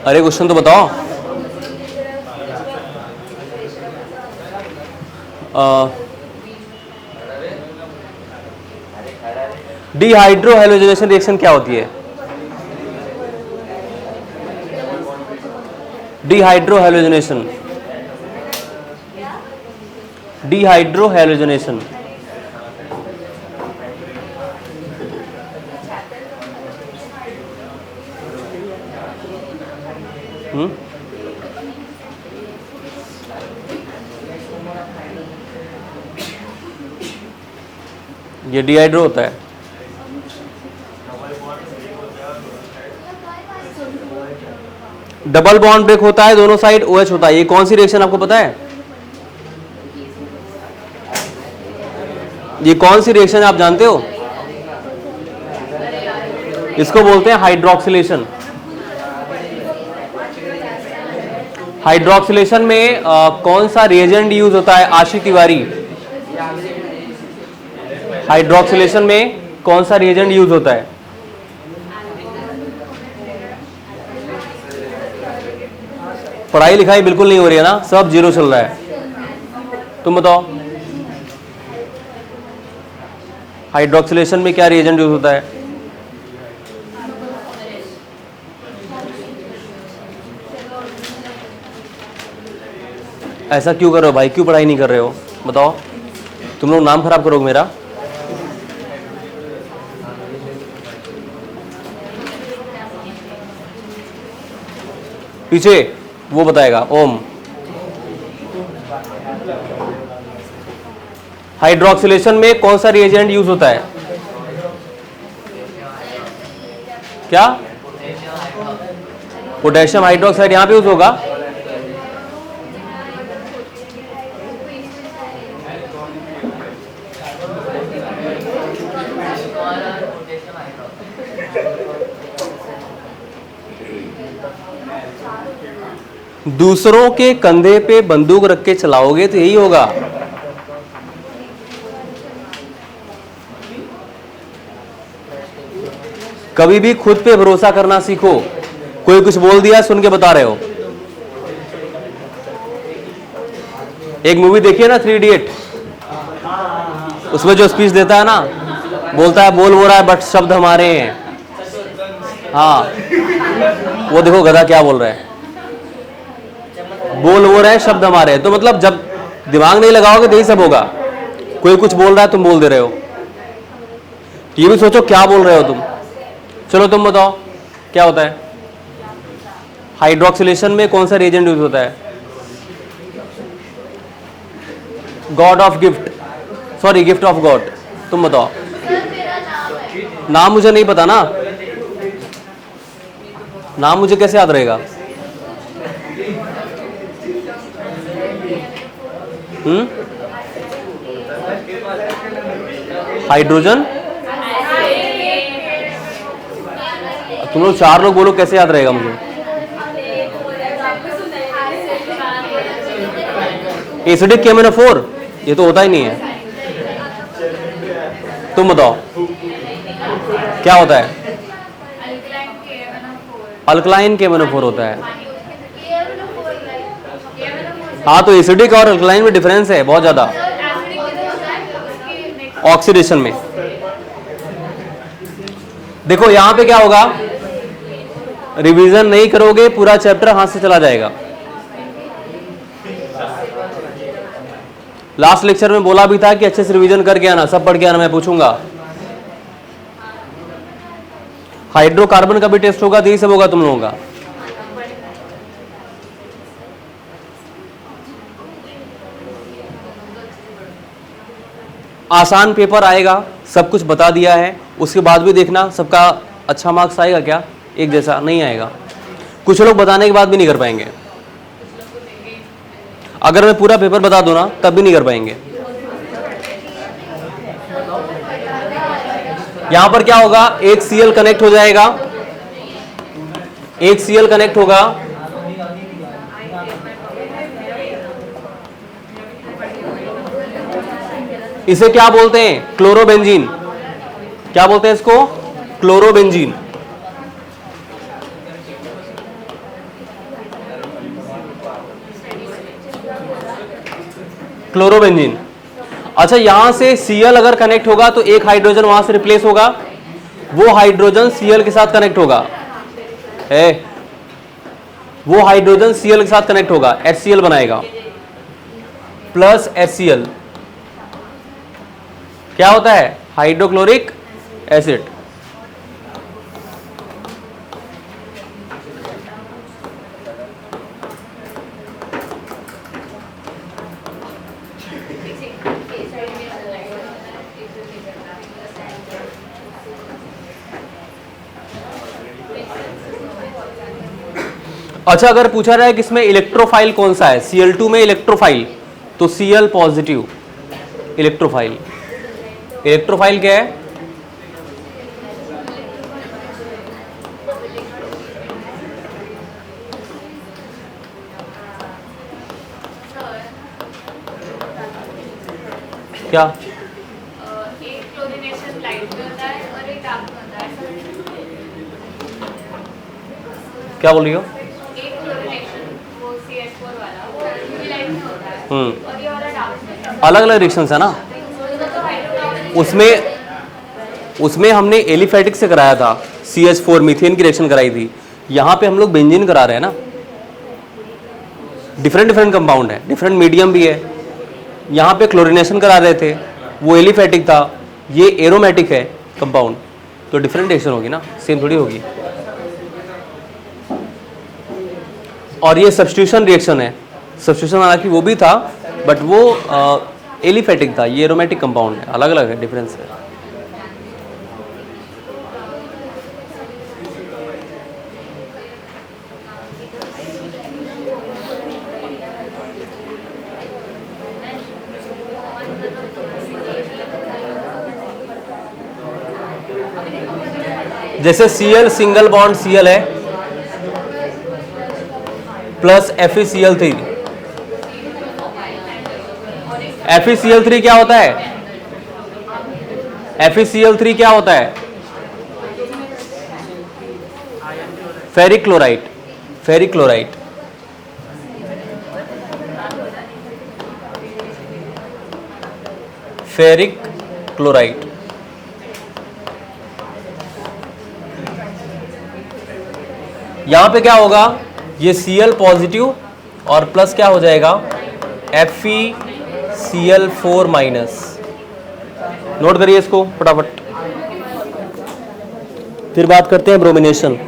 S1: अरे क्वेश्चन तो बताओ। डिहाइड्रो हैलोजनेशन रिएक्शन क्या होती है? डिहाइड्रो हैलोजनेशन, डिहाइड्रो हैलोजनेशन ये डिहाइड्रो होता है। डबल बॉन्ड ब्रेक होता है, दोनों साइड OH होता है। ये कौन सी रिएक्शन आपको पता है? ये कौन सी रिएक्शन आप जानते हो? इसको बोलते हैं हाइड्रोक्सिलेशन। हाइड्रोक्सिलेशन में कौन सा रिएजेंट यूज होता है? आशिक तिवारी, हाइड्रोक्सिलेशन में कौन सा रिएजेंट यूज होता है? पढ़ाई लिखाई बिल्कुल नहीं हो रही है ना, सब जीरो चल रहा है। तुम बताओ हाइड्रोक्सिलेशन में क्या रिएजेंट यूज होता है? ऐसा क्यों कर रहे हो भाई, क्यों पढ़ाई नहीं कर रहे हो बताओ? तुम लोग नाम खराब करोगे मेरा। पीछे वो बताएगा ओम। हाइड्रोक्सिलेशन में कौन सा रिएजेंट यूज होता है? क्या? पोटेशियम हाइड्रोक्साइड यहां पे यूज होगा। दूसरों के कंधे पे बंदूक रख के चलाओगे तो यही होगा। कभी भी खुद पे भरोसा करना सीखो। कोई कुछ बोल दिया सुन के बता रहे हो। एक मूवी देखिए ना 3 इडियट, उसमें जो स्पीच देता है ना, बोलता है बोल वो रहा है बट शब्द हमारे हैं। हाँ, वो देखो गधा क्या बोल रहा है, बोल वो रहा है शब्द हमारे हैं। तो मतलब जब दिमाग नहीं लगाओगे तो यही सब होगा। कोई कुछ बोल रहा है तुम बोल दे रहे हो। ये भी सोचो क्या बोल रहे हो तुम। चलो तुम बताओ क्या होता है। हाइड्रोक्सिलेशन में कौन सा रिएजेंट यूज होता है? God of gift, sorry gift of God. तुम बताओ। नाम मुझे नहीं पता ना, नाम मुझे कैसे याद रहेगा? हाइड्रोजन। तुम लोग 4 लोग बोलो कैसे याद रहेगा मुझे? एसिडिक केमेनोफोर, ये तो होता ही नहीं है। तुम बताओ क्या होता है? अल्कलाइन केमेनोफोर होता है। हाँ, तो एसिडिक और अल्कलाइन में डिफरेंस है बहुत ज्यादा ऑक्सीडेशन में। देखो यहां पे क्या होगा, रिवीजन नहीं करोगे पूरा चैप्टर हाथ से चला जाएगा। लास्ट लेक्चर में बोला भी था कि अच्छे से रिवीजन करके आना, सब पढ़ के आना, मैं पूछूंगा। हाइड्रोकार्बन का भी टेस्ट होगा तो यही सब होगा तुम लोगों का। आसान पेपर आएगा, सब कुछ बता दिया है, उसके बाद भी देखना सबका अच्छा मार्क्स आएगा क्या? एक जैसा नहीं आएगा। कुछ लोग बताने के बाद भी नहीं कर पाएंगे। अगर मैं पूरा पेपर बता दूं ना तब भी नहीं कर पाएंगे। यहां पर क्या होगा, एक Cl कनेक्ट हो जाएगा, एक Cl कनेक्ट होगा, इसे क्या बोलते हैं? क्लोरोबेंजीन। क्या बोलते हैं इसको? क्लोरोबेंजीन। क्लोरोबेंजीन। अच्छा, यहां से Cl अगर कनेक्ट होगा तो एक हाइड्रोजन वहां से रिप्लेस होगा, वो हाइड्रोजन Cl के साथ कनेक्ट होगा, वो हाइड्रोजन Cl के साथ कनेक्ट होगा, HCl बनाएगा प्लस HCl। क्या होता है? Hydrochloric acid. अच्छा, अगर पूछा रहा है कि इसमें इलेक्ट्रोफाइल कौन सा है, Cl2 में इलेक्ट्रोफाइल, तो Cl पॉजिटिव इलेक्ट्रोफाइल। इलेक्ट्रोफाइल क्या है? क्या?
S2: एक क्लोरीनेशन लाइट में होता है और एक डार्क में होता है।
S1: क्या बोल रही हो?
S2: एक क्लोरीनेशन वो CH4 वाला वो यूवी लाइट में होता है और ये वाला डार्क में होता है।
S1: अलग अलग रिएक्शंस है ना उसमें हमने एलिफेटिक से कराया था, CH4 मीथेन की रिएक्शन कराई थी। यहाँ पे हम लोग बेंजीन करा रहे हैं ना, डिफरेंट कंपाउंड है, डिफरेंट मीडियम भी है। यहाँ पे क्लोरीनेशन करा रहे थे, वो एलिफेटिक था, ये एरोमेटिक है कंपाउंड, तो डिफरेंट रिएक्शन होगी ना, सेम थोड़ी होगी। और ये सब्स्टिट्यूशन रिएक्शन है, सब्स्टिट्यूशन हालांकि वो भी था बट वो एलिफेटिक था, ये एरोमेटिक कंपाउंड है, अलग अलग है, डिफरेंस है। जैसे Cl सिंगल बॉन्ड Cl है प्लस FeCl3। FeCl3 क्या होता है? FeCl3 क्या होता है? Ferric chloride, ferric chloride, ferric chloride. यहां पे क्या होगा, ये Cl पॉजिटिव और प्लस क्या हो जाएगा, FeCl4 माइनस। नोट करिए इसको फटाफट। फिर बात करते हैं ब्रोमिनेशन।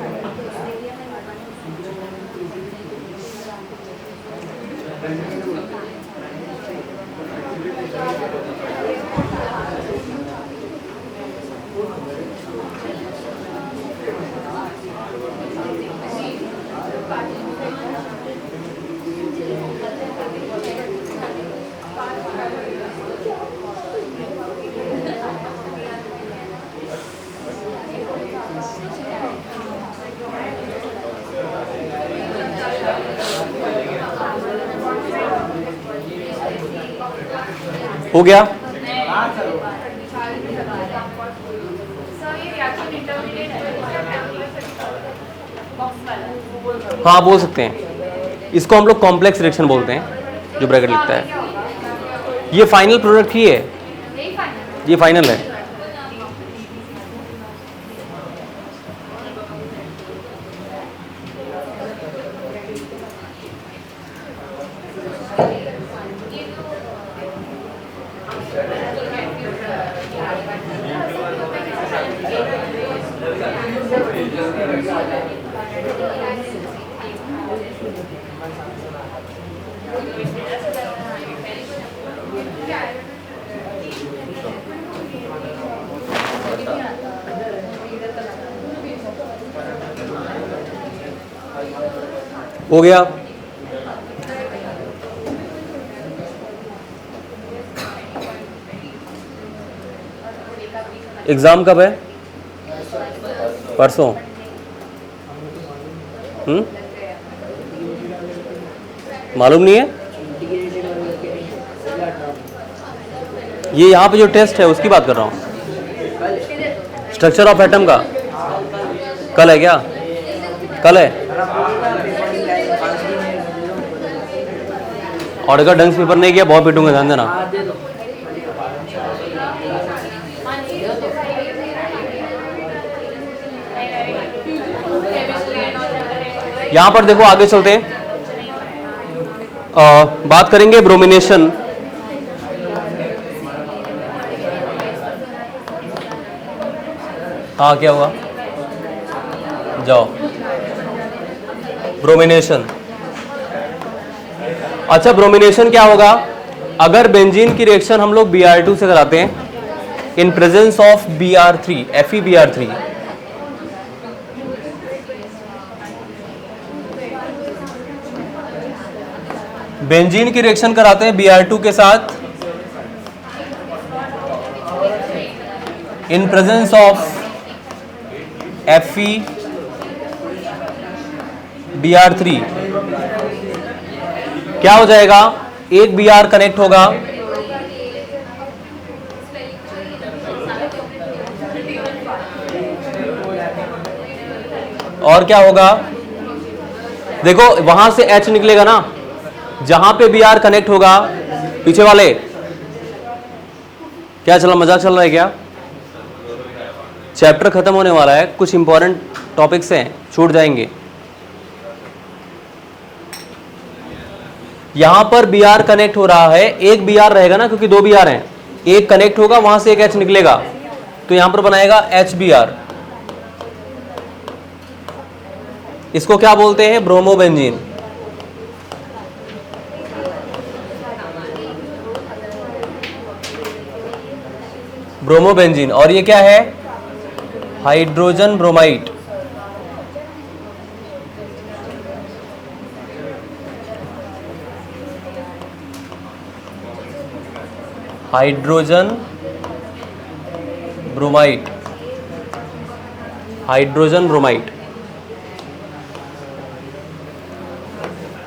S1: हो गया। हाँ बोल सकते हैं, इसको हम लोग कॉम्प्लेक्स रिएक्शन बोलते हैं, जो ब्रैकेट लिखता है। ये फाइनल प्रोडक्ट ही है, ये फाइनल है। हो गया। एग्जाम कब है, परसों। मालूम नहीं है। ये यहाँ पे जो टेस्ट है उसकी बात कर रहा हूँ, स्ट्रक्चर ऑफ एटम का। कल है क्या, कल है। और अगर ढंग से पेपर नहीं किया बहुत पीटूंगा, ध्यान देना। यहां पर देखो, आगे चलते हैं, बात करेंगे ब्रोमिनेशन। हाँ क्या हुआ, जाओ। ब्रोमिनेशन। अच्छा, ब्रोमिनेशन क्या होगा, अगर बेंजीन की रिएक्शन हम लोग Br2 से कराते हैं in presence of Br3, FeBr3, benzene की रिएक्शन कराते हैं Br2 के साथ इन प्रेजेंस ऑफ FeBr3, क्या हो जाएगा, एक Br कनेक्ट होगा और क्या होगा, देखो वहां से H निकलेगा ना, जहां पे Br कनेक्ट होगा, पीछे वाले क्या चला, मजाक चल रहा है क्या। चैप्टर खत्म होने वाला है, कुछ इंपॉर्टेंट टॉपिक्स हैं, छूट जाएंगे। यहां पर Br कनेक्ट हो रहा है, एक Br रहेगा ना, क्योंकि दो Br हैं, एक कनेक्ट होगा, वहां से एक H निकलेगा, तो यहां पर बनाएगा HBr। इसको क्या बोलते हैं, ब्रोमोबेंजीन। ब्रोमोबेंजीन। और ये क्या है, hydrogen bromide. Hydrogen bromide, hydrogen bromide.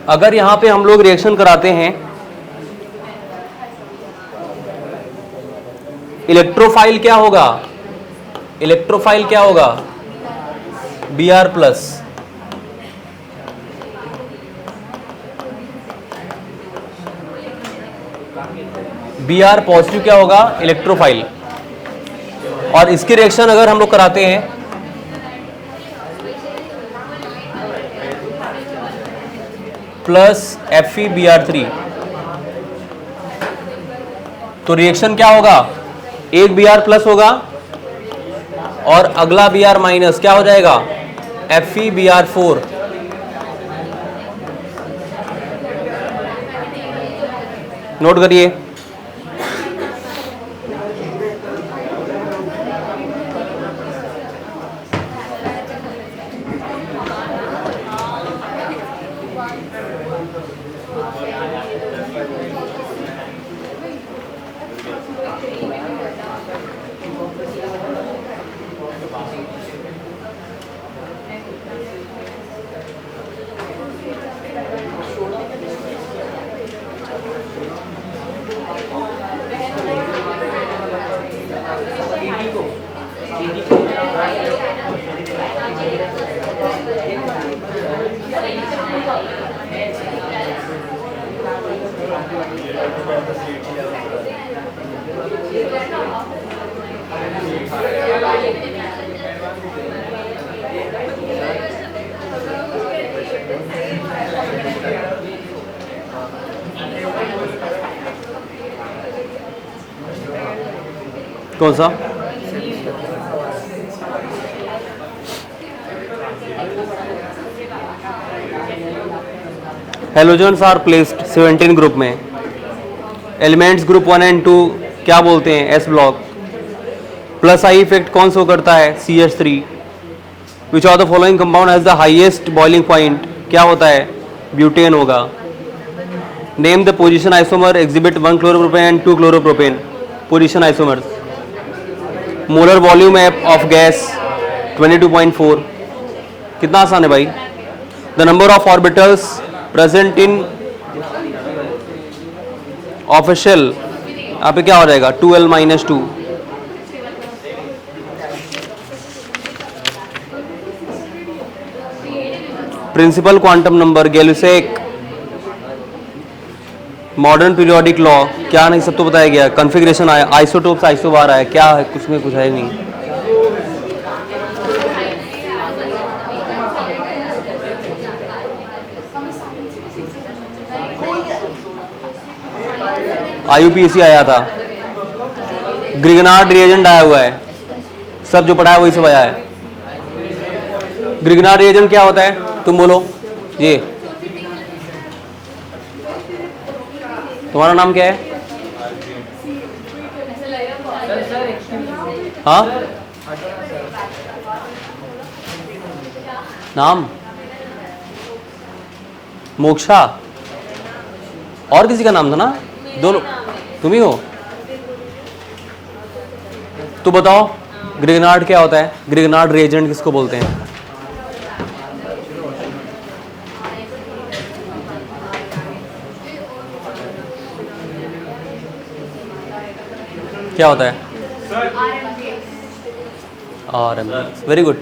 S1: अगर यहां पे हम लोग रिएक्शन कराते हैं, इलेक्ट्रोफाइल क्या होगा, इलेक्ट्रोफाइल क्या होगा, Br प्लस, Br पॉजिटिव क्या होगा, इलेक्ट्रोफाइल। और इसकी रिएक्शन अगर हम लोग कराते हैं प्लस FeBr3, तो रिएक्शन क्या होगा, एक Br प्लस होगा और अगला Br माइनस क्या हो जाएगा, FeBr4। नोट करिए। कौन सा, हेलोजन्स आर प्लेस्ड 17 ग्रुप में। एलिमेंट्स ग्रुप 1 एंड 2 क्या बोलते हैं, S block. Plus I effect कौन शो करता है, CH3। Which of the following compound has the highest boiling point, क्या होता है, ब्यूटेन होगा। Name the position isomer exhibit 1 chloropropane and 2 chloropropane, position isomers. Molar volume of gas 22.4, कितना आसान है भाई। The number of orbitals present in of a shell, यहाँ पे क्या हो जाएगा, 2l-2। Principal quantum number Gay Lussac. Modern periodic law क्या, नहीं सब तो बताया गया। कॉन्फ़िगरेशन आया, आइसोटोप्स आइसोबार आया, क्या है, कुछ में कुछ है नहीं। IUPAC आया था। ग्रिगनार्ड रिएजेंट आया हुआ है, सब जो पढ़ा है वही सब आया है। ग्रिगनार्ड रिएजेंट क्या होता है, तुम बोलो ये, तुम्हारा नाम क्या है, हाँ नाम मोक्षा, और किसी का नाम था ना, दोनों तुम ही हो। तो बताओ ग्रिगनार्ड क्या होता है, ग्रिगनार्ड रिएजेंट किसको बोलते हैं। क्या होता है, RMS, वेरी गुड।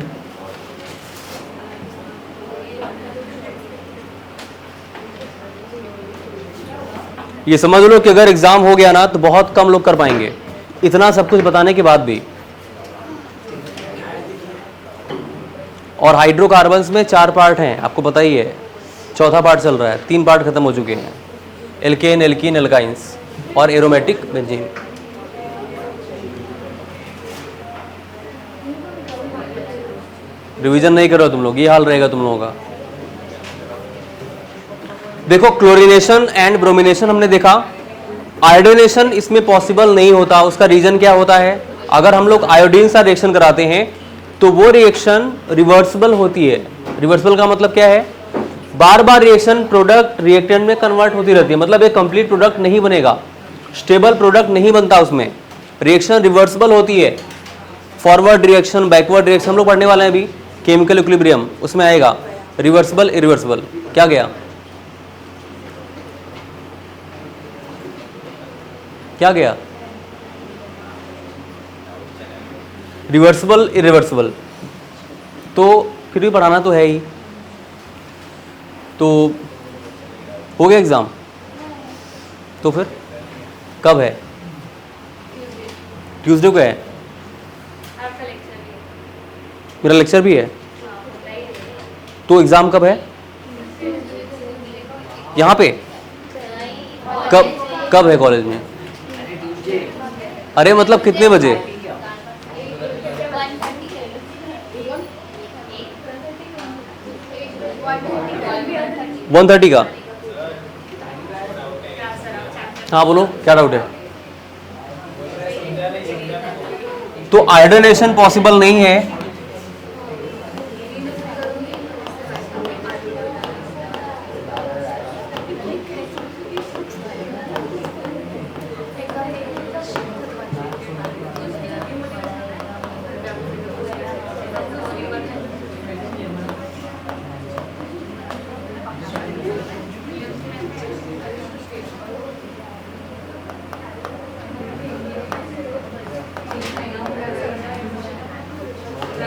S1: ये समझ लो कि अगर एग्जाम हो गया ना तो बहुत कम लोग कर पाएंगे, इतना सब कुछ बताने के बाद भी। और हाइड्रोकार्बन्स में 4 पार्ट हैं, आपको पता ही है, चौथा पार्ट चल रहा है, 3 पार्ट खत्म हो चुके हैं, एल्केन, एल्कीन, एल्काइंस और एरोमेटिक बेंजीन। रिवीजन नहीं करो तुम लोग, ये हाल रहेगा तुम लोगों का। देखो क्लोरीनेशन एंड ब्रोमिनेशन हमने देखा, आयोडीनेशन इसमें पॉसिबल नहीं होता। उसका रीजन क्या होता है, अगर हम लोग आयोडीन से रिएक्शन कराते हैं तो वो रिएक्शन रिवर्सिबल होती है। रिवर्सिबल का मतलब क्या है, बार बार रिएक्शन प्रोडक्ट रिएक्टेंट में कन्वर्ट होती रहती है, मतलब एक कंप्लीट प्रोडक्ट नहीं बनेगा, स्टेबल प्रोडक्ट नहीं बनता उसमें। रिएक्शन रिवर्सिबल होती है, फॉरवर्ड रिएक्शन, बैकवर्ड रिएक्शन हम लोग पढ़ने वाले हैं अभी, केमिकल इक्विलिब्रियम, उसमें आएगा रिवर्सिबल इरिवर्सिबल। क्या गया, क्या गया, रिवर्सिबल इरिवर्सिबल। तो फिर भी पढ़ाना तो है ही, तो हो गया एग्जाम। तो फिर कब है? ट्यूसडे को है।
S2: आपका लेक्चर भी है।
S1: मेरा लेक्चर भी है,
S2: हाँ, होता ही है।
S1: तो एग्ज़ाम कब है? यहाँ पे? कब कब है कॉलेज में? अरे मतलब कितने बजे? 1:30 का? हाँ बोलो, क्या डाउट है? तो आयोडीनेशन पॉसिबल नहीं है,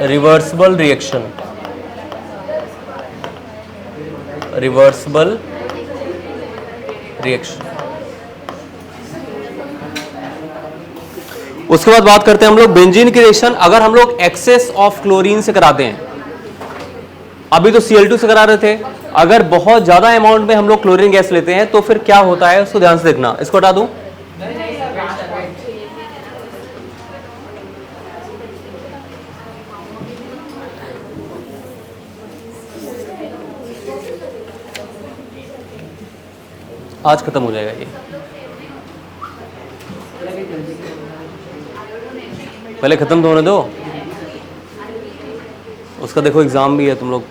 S1: रिवर्सिबल रिएक्शन, रिवर्सिबल रिएक्शन। उसके बाद बात करते हैं हम लोग बेंजीन की रिएक्शन। अगर हम लोग एक्सेस ऑफ क्लोरीन से कराते हैं, अभी तो Cl2 से करा रहे थे, अगर बहुत ज्यादा अमाउंट में हम लोग क्लोरीन गैस लेते हैं तो फिर क्या होता है, उसको ध्यान से देखना। इसको हटा दूं, आज खत्म हो जाएगा ये, पहले खत्म तो होने दो, उसका देखो एग्जाम भी है तुम लोग।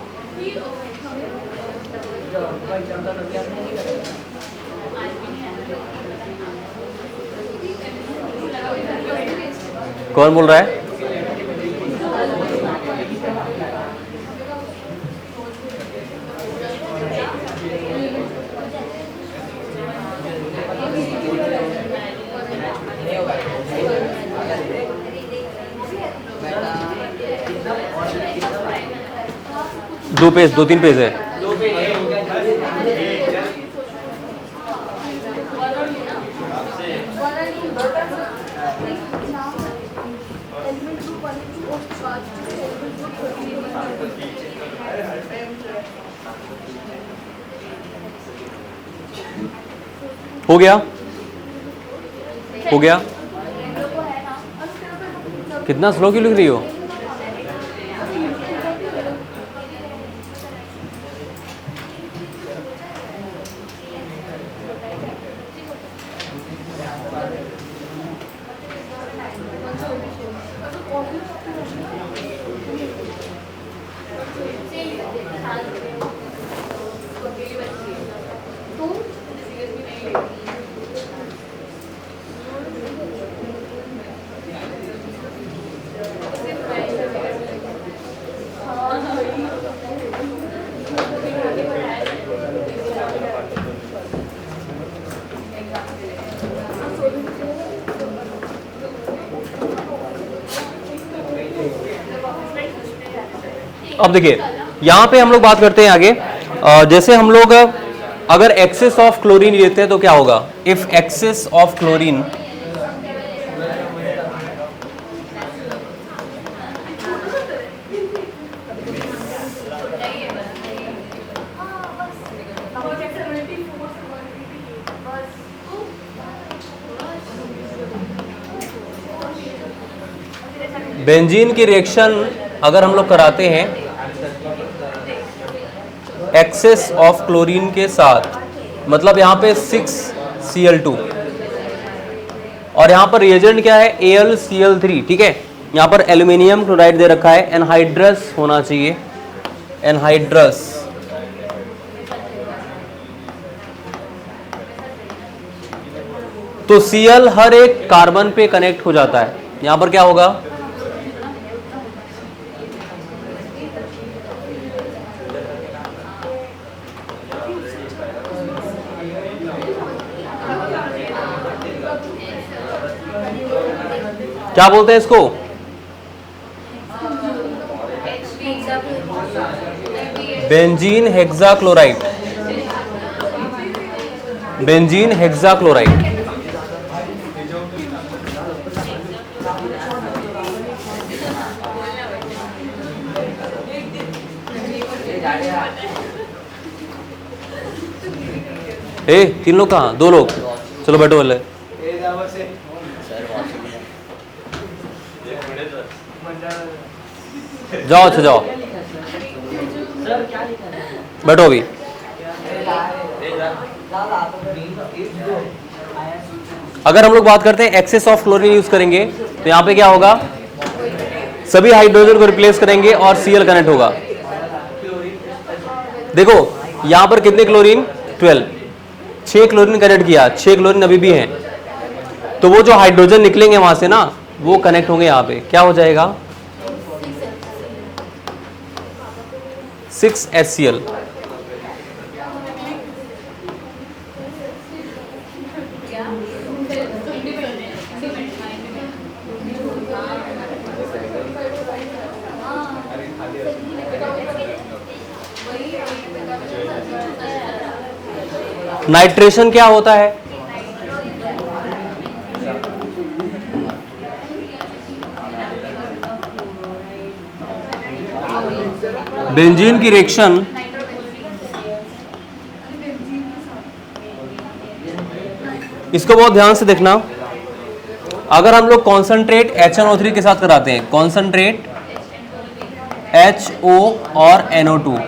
S1: कौन बोल रहा है? दो तीन पेज है। हो गया, हो गया। कितना स्लो क्यों लिख रही हो? अब देखिए यहाँ पे हम लोग बात करते हैं आगे। जैसे हम लोग अगर एक्सेस ऑफ क्लोरीन लेते हैं तो क्या होगा? If excess of chlorine benzene की रिएक्शन अगर हम लोग कराते हैं एक्सेस ऑफ क्लोरीन के साथ, मतलब यहाँ पे 6Cl2 और यहाँ पर रिएजेंट क्या है? AlCl3, ठीक है। यहाँ पर एल्यूमिनियम क्लोराइड दे रखा है, एनहाइड्रस होना चाहिए, एनहाइड्रस। तो Cl हर एक कार्बन पे कनेक्ट हो जाता है, यहाँ पर क्या होगा? क्या बोलते हैं इसको? Benzene hexachloride, benzene hexachloride. ए 3 लोग कहाँ? 2 लोग, चलो बैठो वाले। जाओ अच्छा जाओ, बैठो अभी। अगर हम लोग बात करते हैं एक्सेस ऑफ क्लोरीन यूज करेंगे तो यहाँ पे क्या होगा, सभी हाइड्रोजन को रिप्लेस करेंगे और Cl कनेक्ट होगा। देखो यहाँ पर कितने क्लोरीन, 12, 6 क्लोरीन कनेक्ट किया, 6 क्लोरीन अभी भी हैं, तो वो जो हाइड्रोजन निकलेंगे वहां से ना, वो कनेक्ट होंगे यहाँ पे, क्या हो जाएगा 6 HCl। नाइट्रेशन क्या होता है? बेंजीन की रिएक्शन इसको बहुत ध्यान से देखना। अगर हम लोग कॉन्सेंट्रेट HNO3 के साथ कराते हैं, कॉन्सेंट्रेट HO और NO2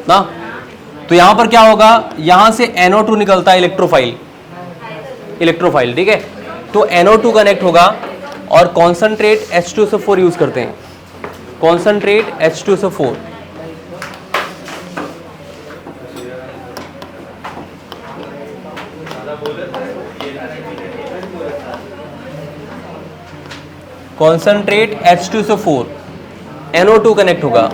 S1: ना, तो यहां पर क्या होगा, यहां से NO2 निकलता है इलेक्ट्रोफाइल, इलेक्ट्रोफाइल, ठीक है। तो NO2 कनेक्ट होगा और कॉन्सेंट्रेट H2SO4 यूज करते हैं, concentrate H2SO4। Concentrate H2SO4, NO2 connect होगा।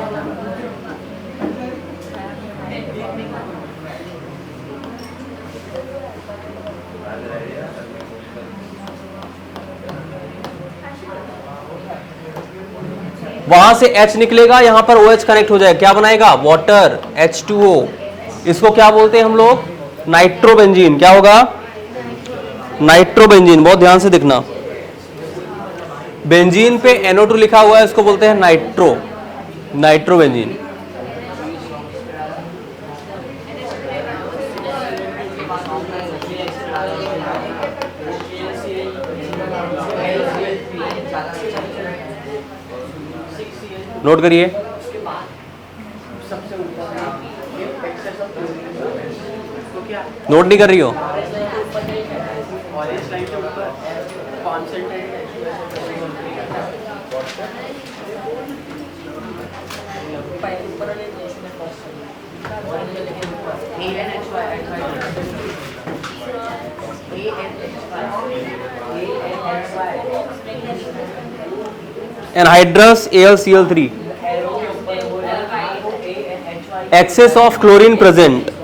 S1: वहां से H निकलेगा, यहां पर OH कनेक्ट हो जाएगा, क्या बनाएगा वाटर, H2O। इसको क्या बोलते हैं हम लोग, नाइट्रोबेंजीन। क्या होगा, नाइट्रोबेंजीन। बहुत ध्यान से देखना, बेंजीन पे NO2 लिखा हुआ है, इसको बोलते हैं नाइट्रो, नाइट्रोबेंजीन। नोट करिए, नोट नहीं कर रही हो, anhydrous AlCl3, excess of chlorine present,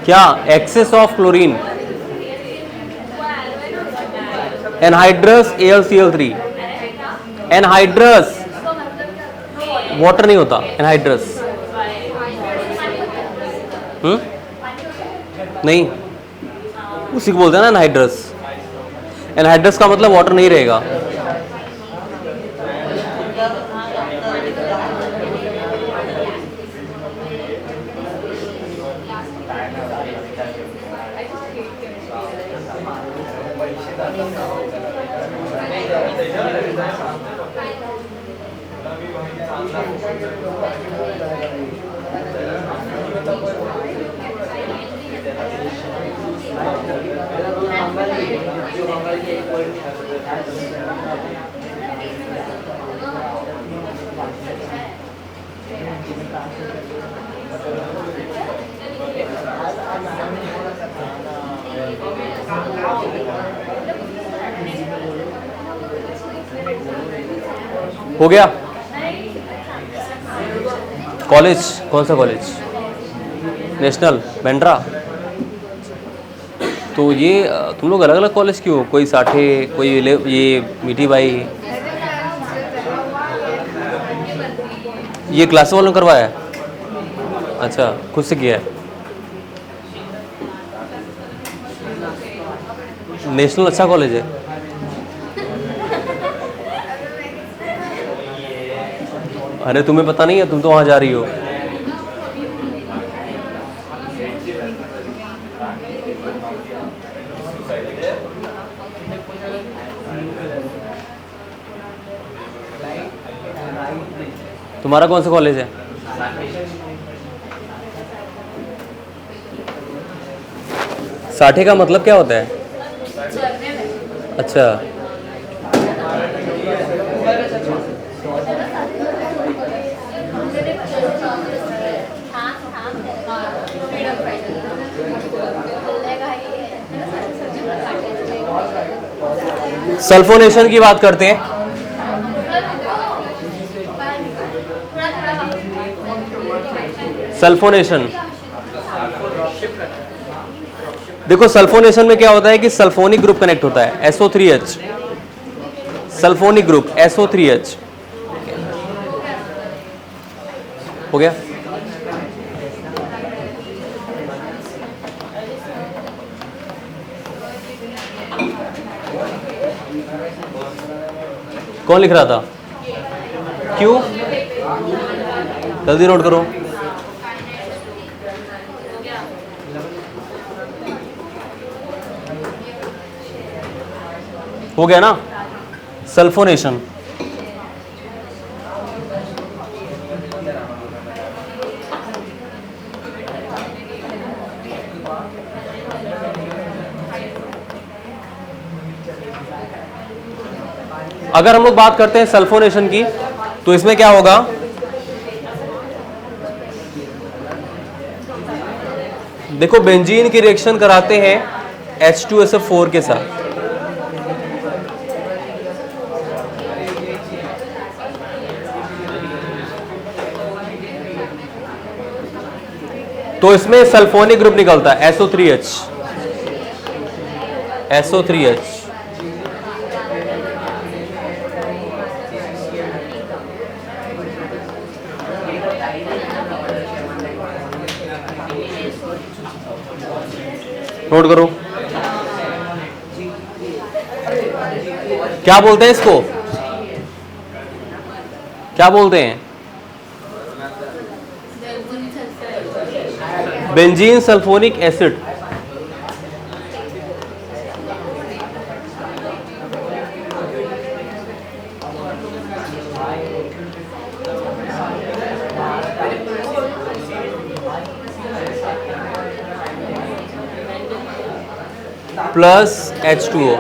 S1: क्या excess of chlorine, anhydrous AlCl3, anhydrous water नहीं होता, एनहाइड्रस नहीं, उसी को बोलते हैं ना एनहाइड्रस। एनहाइड्रस का मतलब वाटर नहीं रहेगा। हो गया, कॉलेज कौन सा कॉलेज? नेशनल बैंड्रा। तो ये तुम लोग अलग अलग कॉलेज क्यों? कोई साठे, कोई ये मीठी बाई, ये क्लास वालों ने करवाया है? अच्छा, खुद से किया है। नेशनल अच्छा कॉलेज है। अरे तुम्हें पता नहीं है, तुम तो वहाँ जा रही हो। तुम्हारा कौन सा कॉलेज है? साठे का मतलब क्या होता है? अच्छा, सल्फोनेशन की बात करते हैं। सल्फोनेशन, देखो सल्फोनेशन में क्या होता है कि सल्फोनिक ग्रुप कनेक्ट होता है, SO3H, सल्फोनिक ग्रुप SO3H। हो गया? कौन लिख रहा था? क्यों? जल्दी नोट करो। हो गया ना? सल्फोनेशन। अगर हम लोग बात करते हैं सल्फोनेशन की, तो इसमें क्या होगा? देखो बेंजीन की रिएक्शन कराते हैं H2SO4 के साथ, तो इसमें सल्फोनिक ग्रुप निकलता है SO3H, SO3H। नोट करो, क्या बोलते हैं इसको? क्या बोलते हैं? Benzene sulphonic acid. Plus H2O।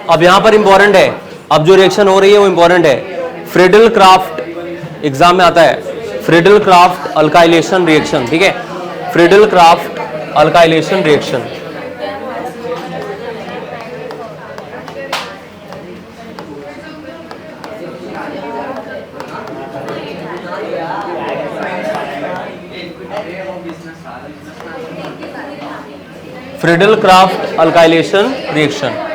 S1: अब यहां पर इंपॉर्टेंट है, अब जो रिएक्शन हो रही है वो इंपॉर्टेंट है। फ्रीडल क्राफ्ट एग्जाम में आता है, फ्रीडल क्राफ्ट अल्काइलेशन रिएक्शन, ठीक है? Friedel craft alkylation reaction. Friedel craft alkylation reaction.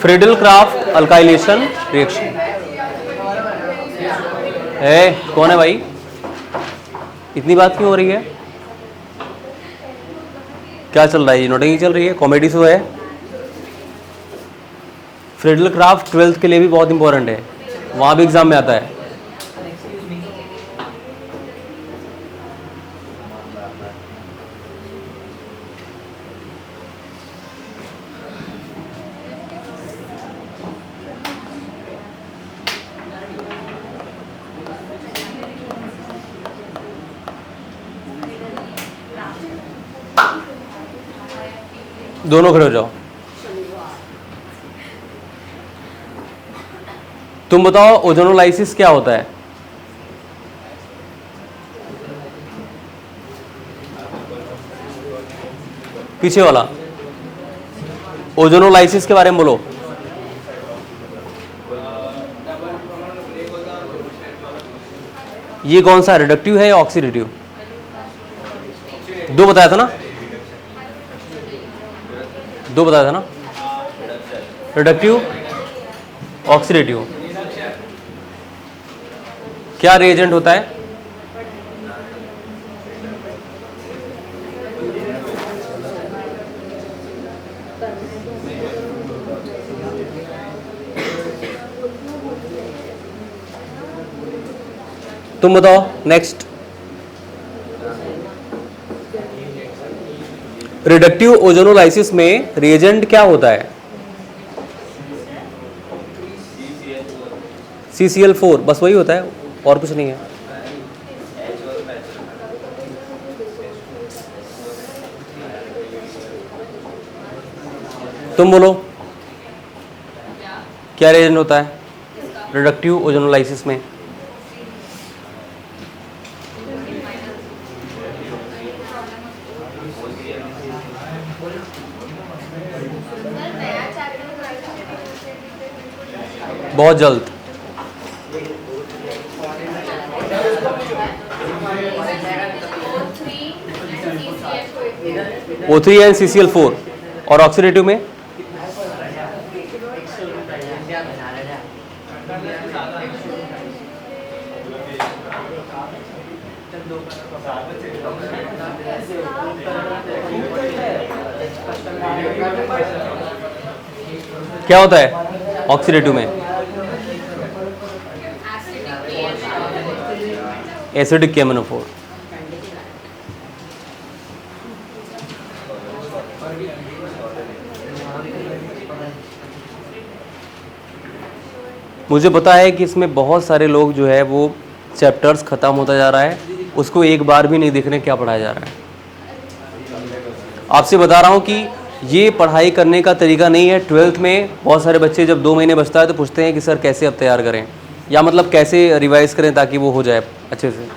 S1: Friedel craft alkylation reaction. कौन है भाई? इतनी बात क्यों हो रही है? क्या चल रहा है? नोटिंग चल रही है, कॉमेडी शो है। फ्रीडल क्राफ्ट 12th के लिए भी बहुत इंपॉर्टेंट है, वहां भी एग्जाम में आता है। दोनों खड़े हो जाओ। तुम बताओ ओजोनोलाइसिस क्या होता है? पीछे वाला, ओजोनोलाइसिस के बारे में बोलो। ये कौन सा रिडक्टिव है या ऑक्सीडेटिव? दो बताया था ना, दो बताया था ना, रिडक्टिव, ऑक्सीडेटिव। क्या रिएजेंट होता है? तुम बताओ नेक्स्ट। रिडक्टिव ओजोनोलाइसिस में रिएजेंट क्या होता है? CCl4, बस वही होता है और कुछ नहीं है। तुम बोलो क्या रिएजेंट होता है रिडक्टिव ओजोनोलाइसिस में? बहुत जल्द। O3 and CCl4। और ऑक्सीडेटिव में? क्या होता है ऑक्सीडेटिव में? Acidic KMnO4। मुझे पता है कि इसमें बहुत सारे लोग जो है वो चैप्टर्स ख़त्म होता जा रहा है, उसको एक बार भी नहीं देखने क्या पढ़ाया जा रहा है। आपसे बता रहा हूँ कि ये पढ़ाई करने का तरीका नहीं है। 12th में बहुत सारे बच्चे जब 2 महीने बचता है तो पूछते हैं कि सर कैसे अब तैयार करें, या मतलब कैसे रिवाइज़ करें ताकि वो हो जाए अच्छे से।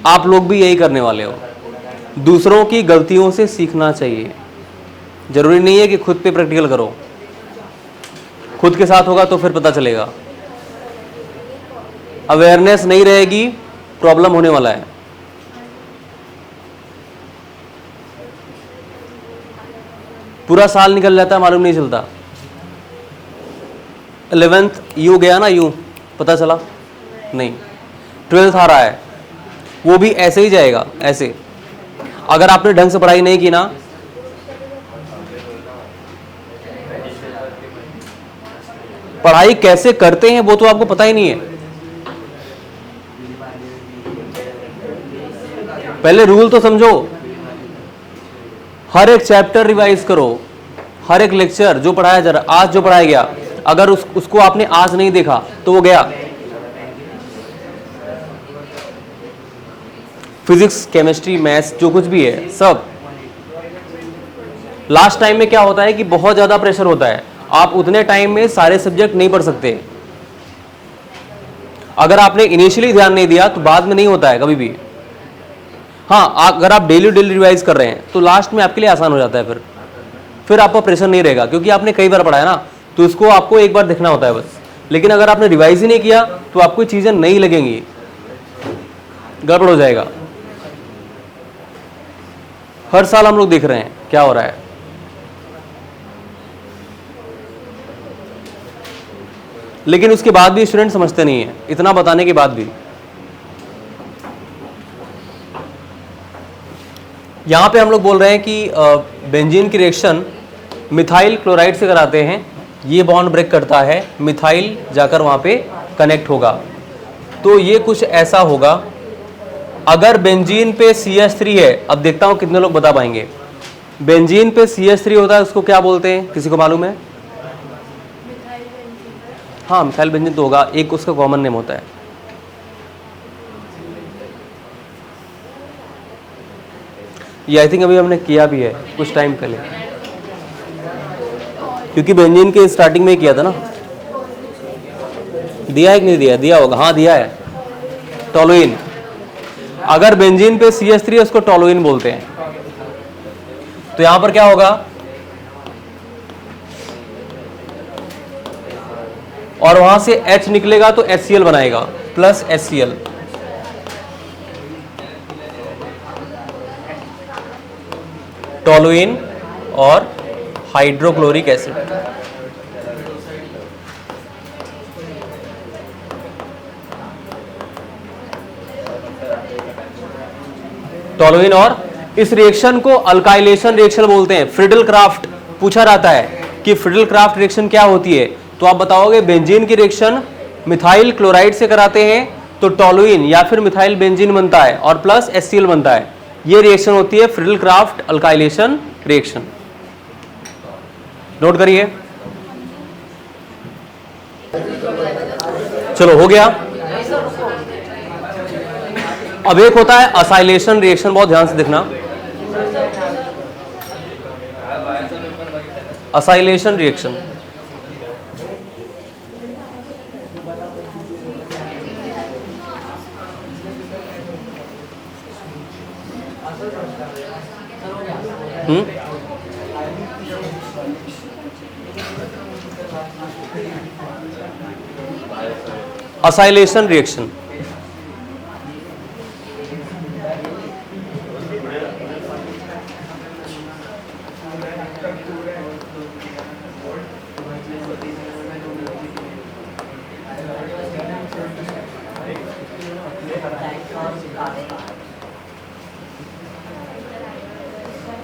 S1: आप लोग भी यही करने वाले हो। दूसरों की गलतियों से सीखना चाहिए, ज़रूरी नहीं है कि खुद पे प्रैक्टिकल करो। खुद के साथ होगा तो फिर पता चलेगा। अवेयरनेस नहीं रहेगी, प्रॉब्लम होने वाला है। पूरा साल निकल जाता है, मालूम नहीं चलता। 11th यूँ गया ना, यूँ पता चला नहीं। 12th आ रहा है, वो भी ऐसे ही जाएगा, ऐसे। अगर आपने ढंग से पढ़ाई नहीं की ना, पढ़ाई कैसे करते हैं वो तो आपको पता ही नहीं है। पहले रूल तो समझो। हर एक चैप्टर रिवाइज करो, हर एक लेक्चर जो पढ़ाया जा रहा, आज जो पढ़ाया गया, अगर उसको आपने आज नहीं देखा तो वो गया। फिजिक्स, केमिस्ट्री, मैथ्स जो कुछ भी है सब। लास्ट टाइम में क्या होता है कि बहुत ज़्यादा प्रेशर होता है, आप उतने टाइम में सारे सब्जेक्ट नहीं पढ़ सकते। अगर आपने इनिशियली ध्यान नहीं दिया तो बाद में नहीं होता है कभी भी। हाँ, अगर आप डेली रिवाइज कर रहे हैं तो लास्ट में आपके लिए आसान हो जाता है। फिर आपका प्रेशर नहीं रहेगा, क्योंकि आपने कई बार पढ़ा है ना, तो इसको आपको एक बार देखना होता है बस। लेकिन अगर आपने रिवाइज ही नहीं किया तो आपको चीज़ें नहीं लगेंगी, गड़बड़ हो जाएगा। हर साल हम लोग देख रहे हैं क्या हो रहा है। लेकिन उसके बाद भी स्टूडेंट समझते नहीं है, इतना बताने के बाद भी। यहाँ पे हम लोग बोल रहे हैं कि बेंजीन की रिएक्शन मिथाइल क्लोराइड से कराते हैं, ये बॉन्ड ब्रेक करता है, मिथाइल जाकर वहाँ पे कनेक्ट होगा। तो ये कुछ ऐसा होगा। अगर बेंजीन पे CH3 है, अब देखता हूँ कितने लोग बता पाएंगे। बेंजीन पे CH3 होता है, उसको क्या बोलते हैं, किसी को मालूम है? हाँ, मिथाइल बेंजीन तो होगा, एक उसका कॉमन नेम होता है। ये आई थिंक अभी हमने किया भी है कुछ टाइम पहले, क्योंकि बेंजीन के स्टार्टिंग में ही किया था ना। दिया है कि नहीं दिया? दिया होगा, हाँ दिया है। टोलुइन, अगर बेंजीन पे CH3 है उसको टोलुइन बोलते हैं। तो यहां पर क्या होगा, और वहां से H निकलेगा तो HCl बनाएगा प्लस HCl। टोलुइन और हाइड्रोक्लोरिक एसिड। टोलुइन, और इस रिएक्शन को अल्काइलेशन रिएक्शन बोलते हैं। फ्रिडल क्राफ्ट पूछा जाता है कि फ्रिडल क्राफ्ट रिएक्शन क्या होती है, तो आप बताओगे बेंजीन की रिएक्शन मिथाइल क्लोराइड से कराते हैं तो टोलुइन या फिर मिथाइल बेंजीन बनता है और प्लस HCl बनता है। ये रिएक्शन होती है Friedel Crafts alkylation reaction. Note करिए। चलो हो गया। अब एक होता है असाइलेशन रिएक्शन, बहुत ध्यान से देखना। असाइलेशन रिएक्शन, असाइलेशन रिएक्शन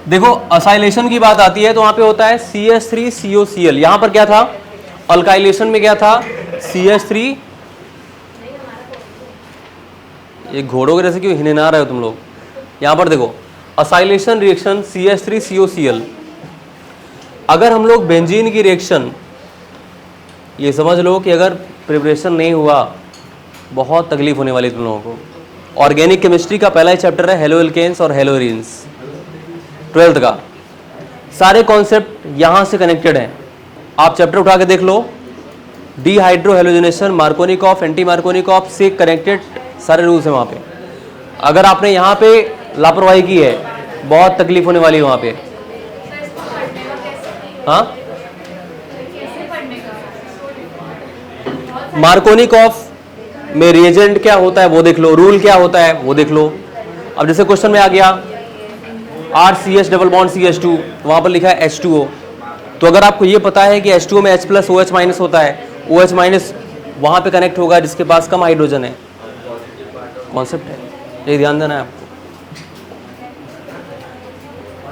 S1: देखो, असाइलेशन की बात आती है तो वहां पे होता है CH3COCl। यहां पर क्या था, अल्काइलेशन में क्या था, CH3। ये घोड़ों के जैसे क्यों हिनहिना रहे हो तुम लोग? यहां पर देखो, असाइलेशन रिएक्शन CH3COCl। अगर हम लोग बेंजीन की रिएक्शन, ये समझ लो कि अगर प्रिपरेशन नहीं हुआ बहुत तकलीफ होने वाली तुम लोगों को। ऑर्गेनिक केमिस्ट्री का पहला ही चैप्टर है हेलो एल्केन्स और हेलो एरीन्स, 12th का। सारे कॉन्सेप्ट यहां से कनेक्टेड हैं। आप चैप्टर उठा के देख लो, dehydrohalogenation, Markovnikov, anti Markovnikov से कनेक्टेड सारे रूल्स हैं वहां पे। अगर आपने यहाँ पे लापरवाही की है बहुत तकलीफ होने वाली है वहां पे। हाँ, मार्कोनिकॉफ में रिएजेंट क्या होता है वो देख लो, रूल क्या होता है वो देख लो। अब जैसे क्वेश्चन में आ गया RCH डबल बॉन्ड CH2, वहां पर लिखा है H2O। तो अगर आपको ये पता है कि H2O में H प्लस OH माइनस होता है, OH माइनस वहां पे कनेक्ट होगा जिसके पास कम हाइड्रोजन है। कॉन्सेप्ट है, ये ध्यान देना है आपको।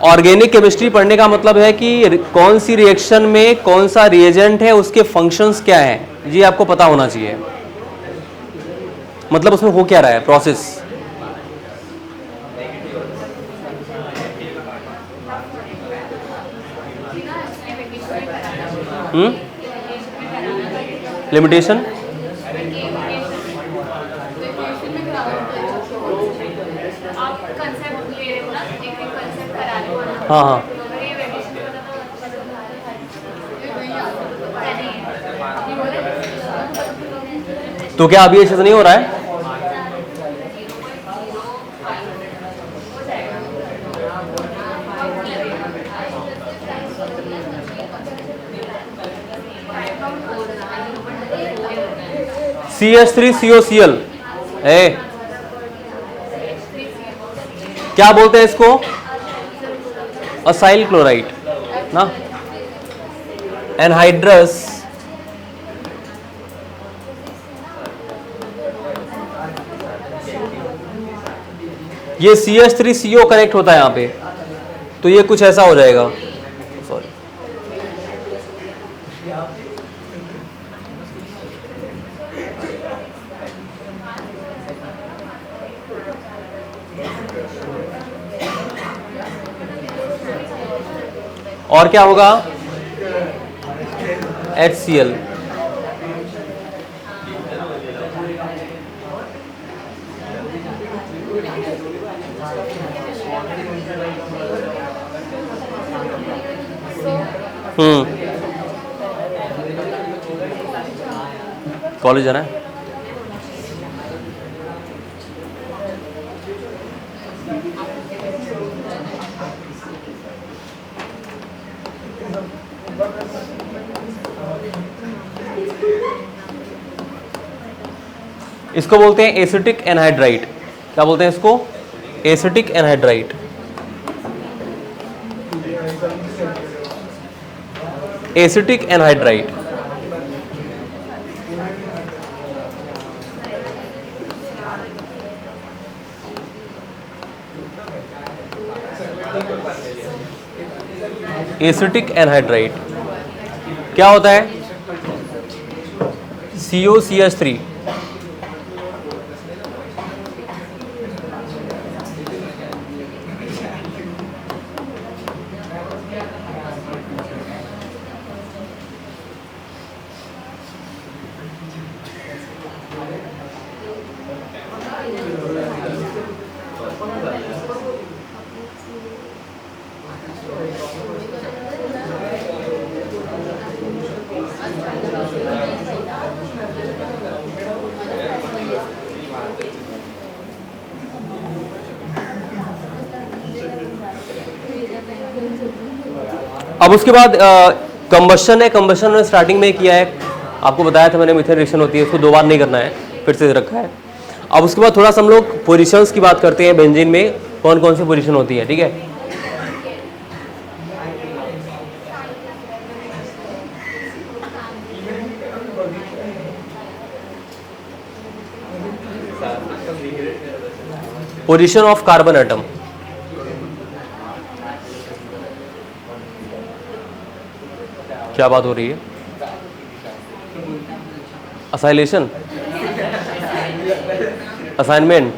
S1: ऑर्गेनिक केमिस्ट्री पढ़ने का मतलब है कि कौन सी रिएक्शन में कौन सा रिएजेंट है, उसके फंक्शंस क्या हैं, ये आपको पता होना चाहिए। मतलब उसमें हो क्या रहा है, प्रोसेस। लिमिटेशन, हाँ हाँ, तो क्या अभी ऐसा नहीं हो रहा है? CH3COCl है, क्या बोलते हैं इसको, असाइल क्लोराइड ना, एनहाइड्रस। ये CH3CO कनेक्ट होता है यहाँ पे, तो ये कुछ ऐसा हो जाएगा। सॉरी, और क्या होगा, HCl। कॉलेज जाना है। इसको बोलते हैं एसिटिक एनहाइड्राइट। क्या बोलते हैं इसको? Acetic anhydrite. Acetic anhydrite. Acetic anhydrite क्या होता है? COCH3। अब उसके बाद कंबशन है। कंबशन ने स्टार्टिंग में किया है, आपको बताया था मैंने, मीथेन रिएक्शन होती है, उसको 2 बार नहीं करना है, फिर से रखा है। अब उसके बाद थोड़ा सा हम लोग पोजीशंस की बात करते हैं। बेंजीन में कौन कौन सी पोजीशन होती है, ठीक है? Position of carbon atom. क्या बात हो रही है? असाइलेशन, असाइनमेंट,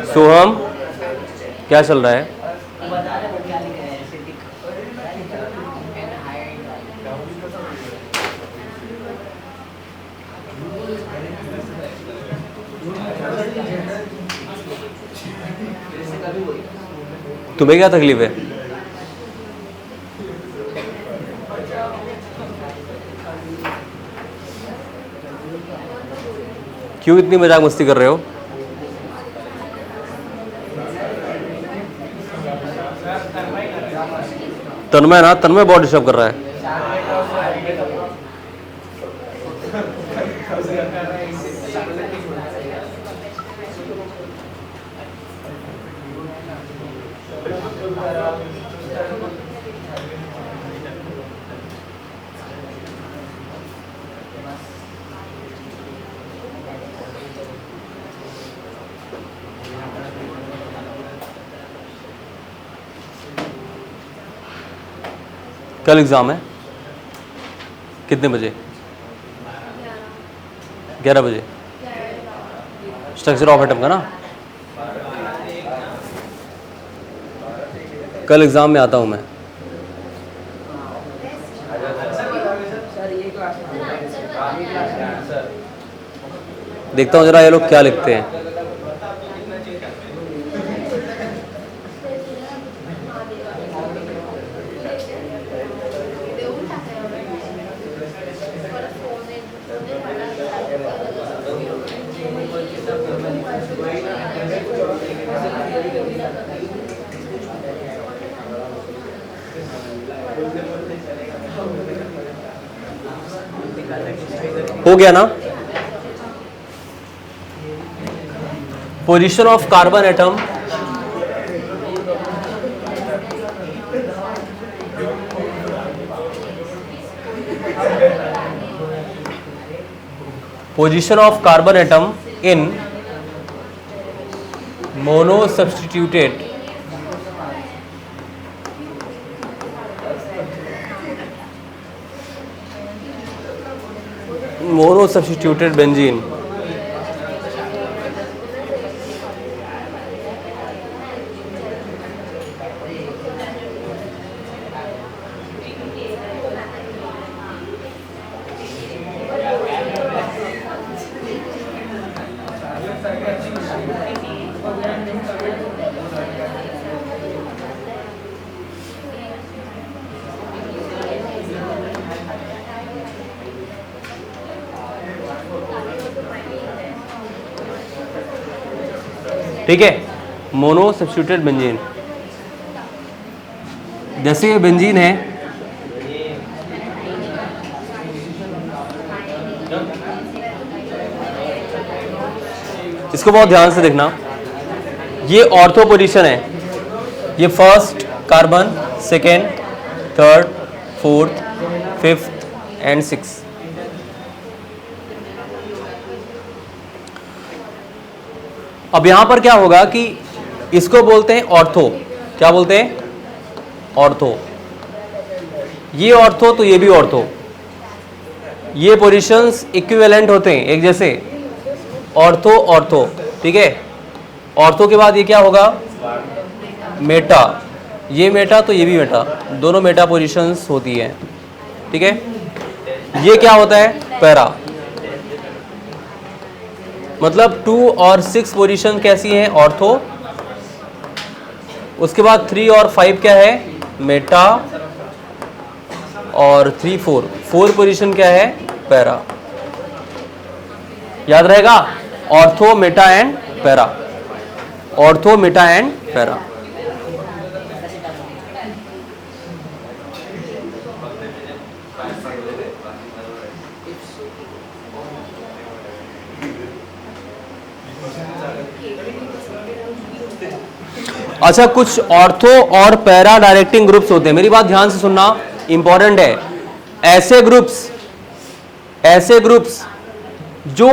S1: सोहम क्या चल रहा है? तुम्हें क्या तकलीफ है? क्यों इतनी मजाक मस्ती कर रहे हो? तन्मय ना, तन्मय बहुत डिस्टर्ब कर रहा है। कल एग्ज़ाम है, कितने बजे? 11 बजे। स्ट्रक्चर ऑफ एटम का ना? कल एग्ज़ाम में आता हूँ मैं। देखता हूँ जरा ये लोग क्या लिखते हैं। हो गया ना? Position of carbon atom position of carbon atom in monosubstituted mono substituted benzene. ठीक है, मोनो सब्स्टिट्यूटेड बेंजीन। जैसे ये बेंजीन है, इसको बहुत ध्यान से देखना। ये ऑर्थो पोजीशन है, ये first carbon, second, third, fourth, fifth and six. अब यहां पर क्या होगा कि इसको बोलते हैं ऑर्थो। क्या बोलते हैं? ऑर्थो। ये ऑर्थो तो ये भी ऑर्थो। ये पोजीशंस इक्विवेलेंट होते हैं, एक जैसे। ऑर्थो ऑर्थो, ठीक है। ऑर्थो के बाद ये क्या होगा? मेटा। ये मेटा तो ये भी मेटा, दोनों मेटा पोजीशंस होती है, ठीक है। ये क्या होता है? पैरा। मतलब 2 और 6 पोजीशन कैसी है? ऑर्थो। उसके बाद 3 और 5 क्या है? मेटा। और 3 4 पोजीशन क्या है? पैरा। याद रहेगा? Ortho, Meta and para. Ortho, Meta and para. अच्छा, कुछ ऑर्थो और पैरा डायरेक्टिंग ग्रुप्स होते हैं। मेरी बात ध्यान से सुनना, इंपॉर्टेंट है। ऐसे ग्रुप्स जो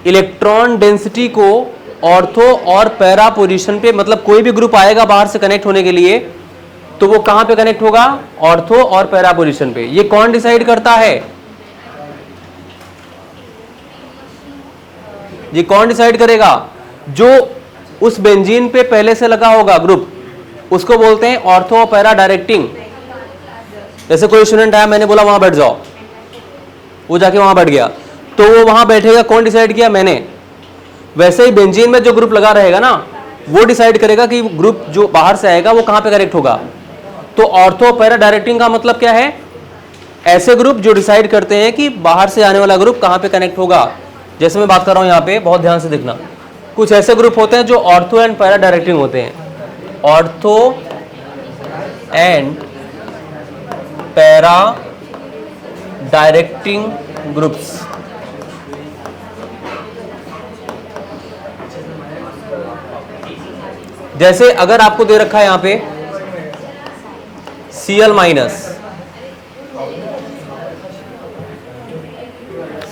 S1: इलेक्ट्रॉन डेंसिटी को ऑर्थो और पैरा पोजीशन पे, मतलब कोई भी ग्रुप आएगा बाहर से कनेक्ट होने के लिए, तो वो कहां पे कनेक्ट होगा? ऑर्थो और पैरा पोजीशन पे। ये कौन डिसाइड करता है? ये कौन डिसाइड करेगा? जो उस बेंजीन पे पहले से लगा होगा ग्रुप, उसको बोलते हैं ऑर्थो और पैरा डायरेक्टिंग। जैसे कोई स्टूडेंट आया, मैंने बोला वहां बैठ जाओ, वो जाके वहां बैठ गया, तो वो वहां बैठेगा। कौन डिसाइड किया? मैंने। वैसे ही बेंजीन में जो ग्रुप लगा रहेगा ना, वो डिसाइड करेगा कि ग्रुप जो बाहर से आएगा वो कहां पे कनेक्ट होगा। तो ऑर्थो पैरा डायरेक्टिंग का मतलब क्या है? ऐसे ग्रुप जो डिसाइड करते हैं कि बाहर से आने वाला ग्रुप कहां पे कनेक्ट होगा। जैसे मैं बात कर रहा हूं यहां पे, बहुत ध्यान से देखना। कुछ ऐसे ग्रुप होते हैं जो ऑर्थो एंड पैरा डायरेक्टिंग होते हैं। Ortho and para directing groups. जैसे अगर आपको दे रखा है यहां पे Cl-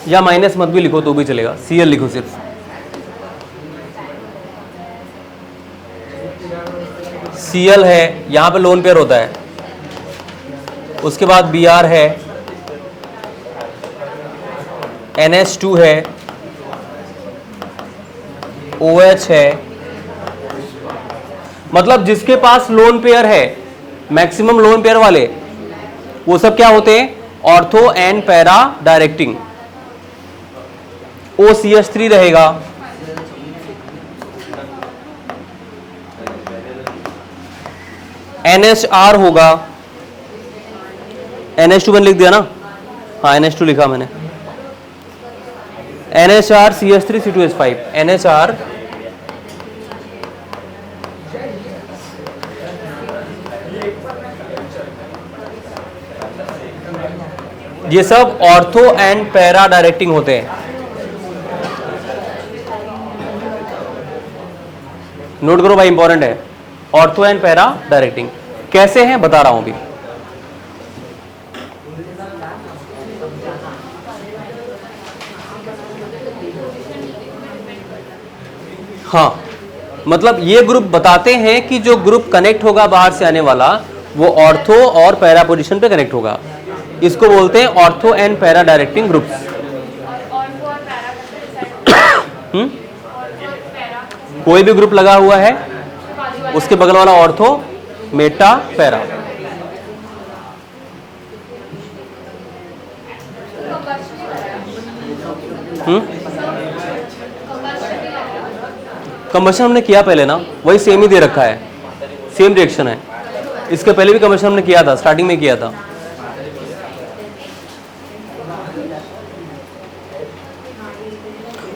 S1: या माइनस मत भी लिखो तो भी चलेगा, Cl लिखो सिर्फ। Cl है, यहां पे लोन पेयर होता है। उसके बाद Br है, NH2 है, OH है। मतलब जिसके पास लोन पेयर है, मैक्सिमम लोन पेयर वाले, वो सब क्या होते हैं? Ortho and para directing. OCH3 रहेगा, NHR होगा। NH2 मैंने लिख दिया ना? हाँ, NH2 लिखा मैंने। NHR CH3 C2H5, NHR ये सब ऑर्थो एंड पैरा डायरेक्टिंग होते हैं। नोट करो भाई, इंपॉर्टेंट है। ऑर्थो एंड पैरा डायरेक्टिंग कैसे हैं बता रहा हूं अभी। हाँ, मतलब ये ग्रुप बताते हैं कि जो ग्रुप कनेक्ट होगा बाहर से आने वाला, वो ऑर्थो और पैरा पोजीशन पे कनेक्ट होगा। इसको बोलते हैं ortho and para directing groups.
S2: Ortho और पैरा कैसे डिसाइड? ऑर्थो और पैरा
S1: कोई भी ग्रुप लगा हुआ है
S2: बाजू वाला
S1: उसके बगल वाला ऑर्थो, मेटा, पैरा। कंबशन हमने किया पहले ना, वही सेम ही दे रखा है, सेम रिएक्शन है। इसके पहले भी कंबशन हमने किया था, स्टार्टिंग में किया था।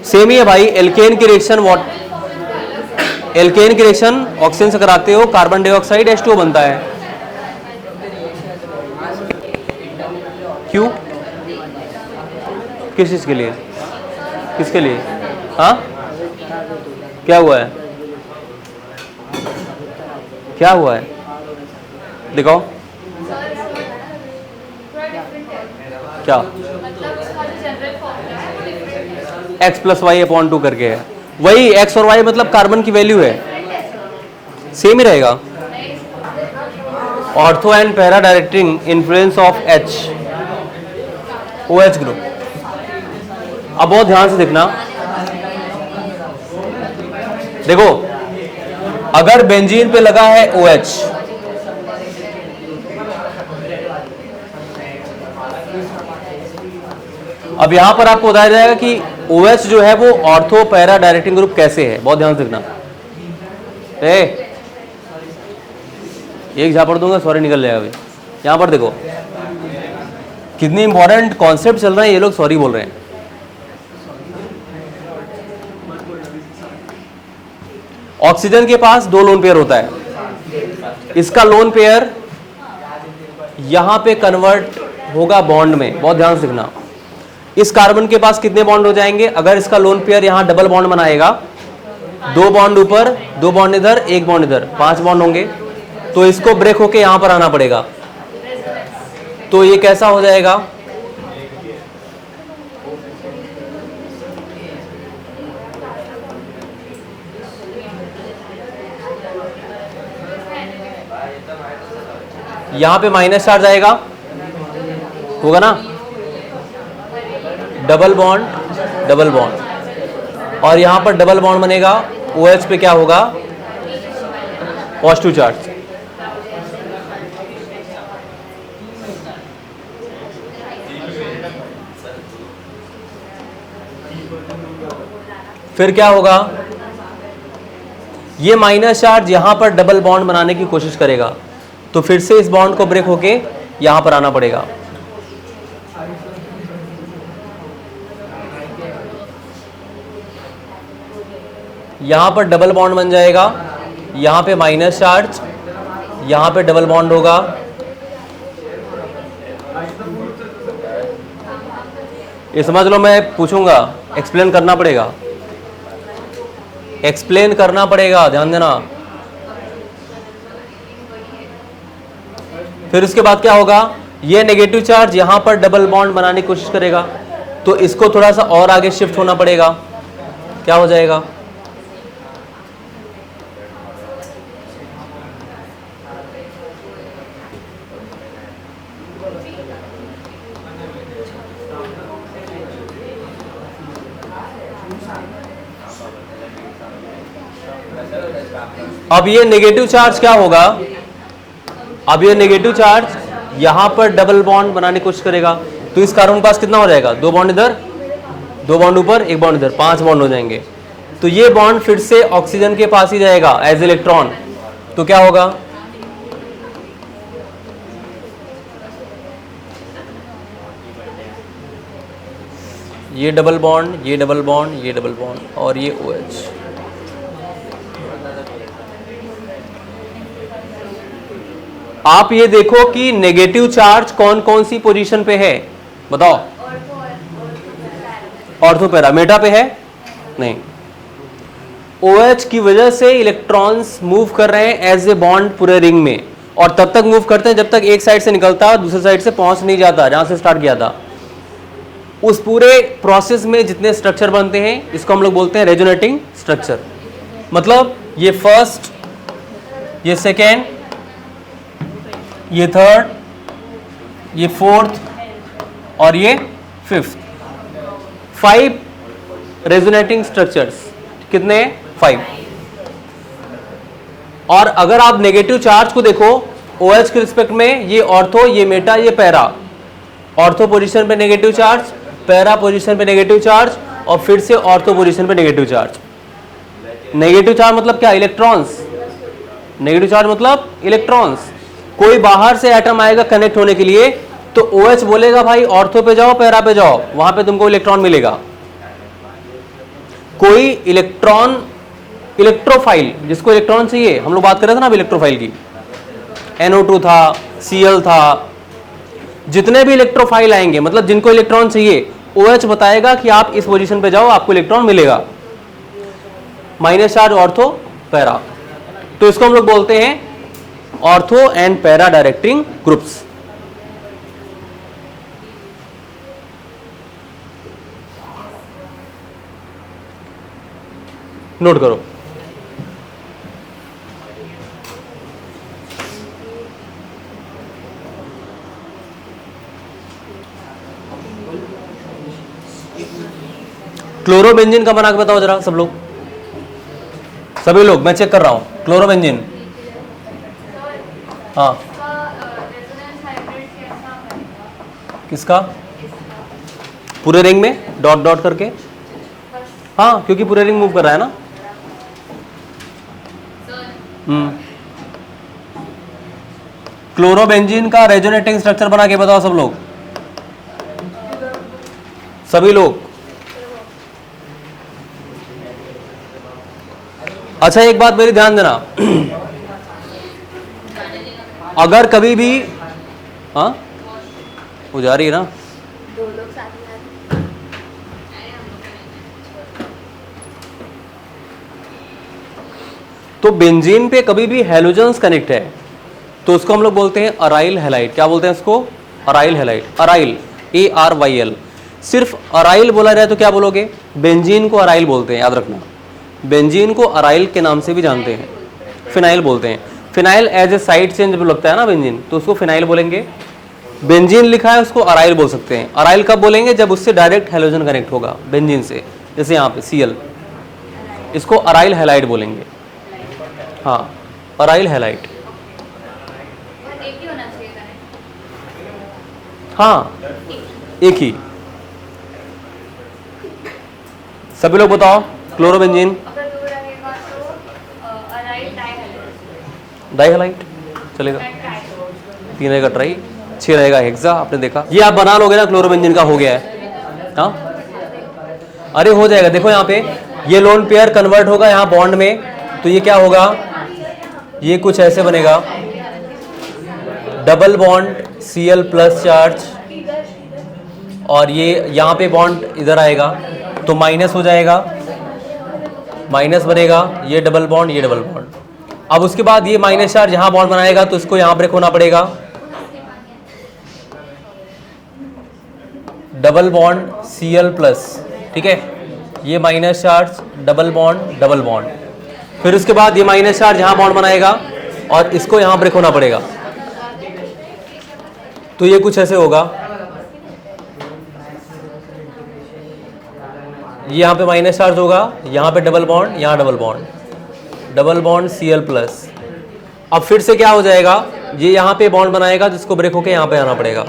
S1: सेम ही है भाई। एल्केन की रिएक्शन एल्केन की रिएक्शन ऑक्सीजन से कराते हो, कार्बन डाइऑक्साइड H2O बनता है। क्यों? किस चीज के लिए? किसके लिए? हाँ, क्या हुआ है? क्या हुआ है? दिखाओ क्या। x प्लस वाई अपॉन 2 करके है, वही x और y मतलब कार्बन की वैल्यू है, सेम ही रहेगा। Ortho and para directing influence of H, OH group. अब बहुत ध्यान से देखना, देखो अगर बेंजीन पे लगा है OH, अब यहां पर आपको बताया जाएगा कि OH जो है वो ऑर्थो पैरा डायरेक्टिंग ग्रुप कैसे है। बहुत ध्यान से देखना। एक झापड़ दूंगा, सॉरी निकल जाएगा अभी। यहां पर देखो कितनी इंपॉर्टेंट कॉन्सेप्ट चल रहे हैं, ये लोग सॉरी बोल रहे हैं। ऑक्सीजन के पास 2 लोन पेयर होता है, इसका लोन पेयर यहां पे कन्वर्ट होगा बॉन्ड में। बहुत ध्यान से देखना। इस कार्बन के पास कितने बॉन्ड हो जाएंगे? अगर इसका लोन पेयर यहां डबल बॉन्ड बनाएगा, 2 बॉन्ड ऊपर, 2 बॉन्ड इधर, 1 बॉन्ड इधर, 5 बॉन्ड होंगे। तो इसको ब्रेक होके यहां पर आना पड़ेगा। तो ये कैसा हो जाएगा? यहां पे माइनस चार्ज आएगा, होगा ना, डबल बॉन्ड, और यहां पर डबल बॉन्ड बनेगा। OH पे क्या होगा? Positive charge. फिर क्या होगा? ये माइनस चार्ज यहां पर डबल बॉन्ड बनाने की कोशिश करेगा, तो फिर से इस बॉन्ड को ब्रेक होके यहां पर आना पड़ेगा। यहां पर डबल बॉन्ड बन जाएगा, यहां पे माइनस चार्ज, यहां पे डबल बॉन्ड होगा। ये समझ लो, मैं पूछूंगा, एक्सप्लेन करना पड़ेगा, एक्सप्लेन करना पड़ेगा, ध्यान देना। फिर उसके बाद क्या होगा? ये नेगेटिव चार्ज यहां पर डबल बॉन्ड बनाने की कोशिश करेगा, तो इसको थोड़ा सा और आगे शिफ्ट होना पड़ेगा। क्या हो जाएगा? अब ये नेगेटिव चार्ज क्या होगा? अब ये नेगेटिव चार्ज यहां पर डबल बॉन्ड बनाने की कोशिश करेगा, तो इस कार्बन के पास कितना हो जाएगा? 2 बॉन्ड इधर, 2 बॉन्ड ऊपर, 1 बॉन्ड इधर, 5 बॉन्ड हो जाएंगे। तो ये बॉन्ड फिर से ऑक्सीजन के पास ही जाएगा एज इलेक्ट्रॉन। तो क्या होगा? ये डबल बॉन्ड, ये डबल बॉन्ड, ये डबल बॉन्ड, और ये OH। आप ये देखो कि नेगेटिव चार्ज कौन कौन सी पोजीशन पे है, बताओ। ऑर्थो पैरा, मेटा पे है नहीं। OH की वजह से इलेक्ट्रॉन्स मूव कर रहे हैं एज ए बॉन्ड पूरे रिंग में, और तब तक मूव करते हैं जब तक एक साइड से निकलता है दूसरी साइड से पहुंच नहीं जाता जहां से स्टार्ट किया था। उस पूरे प्रोसेस में जितने स्ट्रक्चर बनते हैं इसको हम लोग बोलते हैं रेजोनेटिंग स्ट्रक्चर। मतलब ये फर्स्ट, ये सेकेंड, ये थर्ड, ये फोर्थ, और ये फिफ्थ। 5 रेजोनेटिंग स्ट्रक्चर्स, कितने? 5। और अगर आप नेगेटिव चार्ज को देखो OH के रिस्पेक्ट में, ये ऑर्थो, ये मेटा, ये पैरा। ऑर्थो पोजीशन पे नेगेटिव चार्ज, पैरा पोजीशन पे नेगेटिव चार्ज, और फिर से ऑर्थो पोजीशन पे नेगेटिव चार्ज। नेगेटिव चार्ज मतलब क्या? इलेक्ट्रॉन्स। नेगेटिव चार्ज मतलब इलेक्ट्रॉन्स। कोई बाहर से एटम आएगा कनेक्ट होने के लिए, तो OH बोलेगा भाई ऑर्थो पे जाओ, पैरा पे जाओ, वहां पे तुमको इलेक्ट्रॉन मिलेगा। कोई इलेक्ट्रॉन, इलेक्ट्रोफाइल, जिसको इलेक्ट्रॉन चाहिए, हम लोग बात कर रहे थे ना इलेक्ट्रोफाइल की, NO2 था, Cl था, जितने भी इलेक्ट्रोफाइल आएंगे मतलब जिनको इलेक्ट्रॉन चाहिए, OH बताएगा कि आप इस पोजीशन पे जाओ, आपको इलेक्ट्रॉन मिलेगा। माइनस चार्ज ऑर्थो, पैरा, तो इसको हम लोग बोलते हैं ortho and para directing groups. Note करो। क्लोरोबेंजीन का बना के बताओ जरा सब लोग, सभी लोग, मैं चेक कर रहा हूं। क्लोरोबेंजीन, हाँ, किसका? पूरे रिंग में डॉट डॉट करके, हाँ, क्योंकि पूरे रिंग मूव कर रहा है ना। क्लोरोबेंजीन का रेजोनेटिंग स्ट्रक्चर बना के बताओ सब लोग, सभी लोग। अच्छा, एक बात मेरी ध्यान देना, अगर कभी भी, हाँ, हो जा रही है ना, तो बेंजीन पे कभी भी हैलोजेंस कनेक्ट है तो उसको हम लोग बोलते हैं अराइल हैलाइड। क्या बोलते हैं इसको? Aryl halide. Aryl, ARYL। सिर्फ अराइल बोला जाए तो क्या बोलोगे? बेंजीन को अराइल बोलते हैं, याद रखना। बेंजीन को अराइल के नाम से भी जानते हैं, फिनाइल बोलते हैं। Phenyl as a side chain जब लगता है ना बेंजीन, तो उसको फिनाइल बोलेंगे। बेंजीन लिखा है उसको अराइल बोल सकते हैं। अराइल कब बोलेंगे? जब उससे डायरेक्ट हैलोजन कनेक्ट होगा बेंजीन से, जैसे यहाँ पे Cl, इसको अराइल हैलाइड बोलेंगे। हाँ, अराइल हैलाइड। हाँ, एक ही। सभी लोग बताओ, क्लोरोबेंजीन डाइहैलाइड चलेगा, 3 रहेगा ट्राई, 6 रहेगा हेक्सा। आपने देखा, ये आप बना लोगे ना, क्लोरोबेंजीन का हो गया है। हाँ, अरे हो जाएगा। देखो यहाँ पे ये लोन पेयर कन्वर्ट होगा यहाँ बॉन्ड में, तो ये क्या होगा? ये कुछ ऐसे बनेगा, double bond Cl plus charge, और ये यहाँ पे बॉन्ड इधर आएगा तो माइनस हो जाएगा, माइनस बनेगा, ये डबल बॉन्ड, ये डबल बॉन्ड। अब उसके बाद ये माइनस चार्ज यहाँ बॉन्ड बनाएगा तो इसको यहाँ ब्रेक होना पड़ेगा, डबल बॉन्ड Cl प्लस, ठीक है, ये माइनस चार्ज, डबल बॉन्ड, फिर उसके बाद ये माइनस चार्ज यहाँ बॉन्ड बनाएगा और इसको यहाँ ब्रेक होना पड़ेगा, तो ये कुछ ऐसे होगा। ये यहाँ पे माइनस चार्ज होगा, यहाँ पे डबल बॉन्ड, यहाँ डबल बॉन्ड Cl प्लस। अब फिर से क्या हो जाएगा? ये यहाँ पे बॉन्ड बनाएगा जिसको ब्रेक होके यहाँ पे आना पड़ेगा।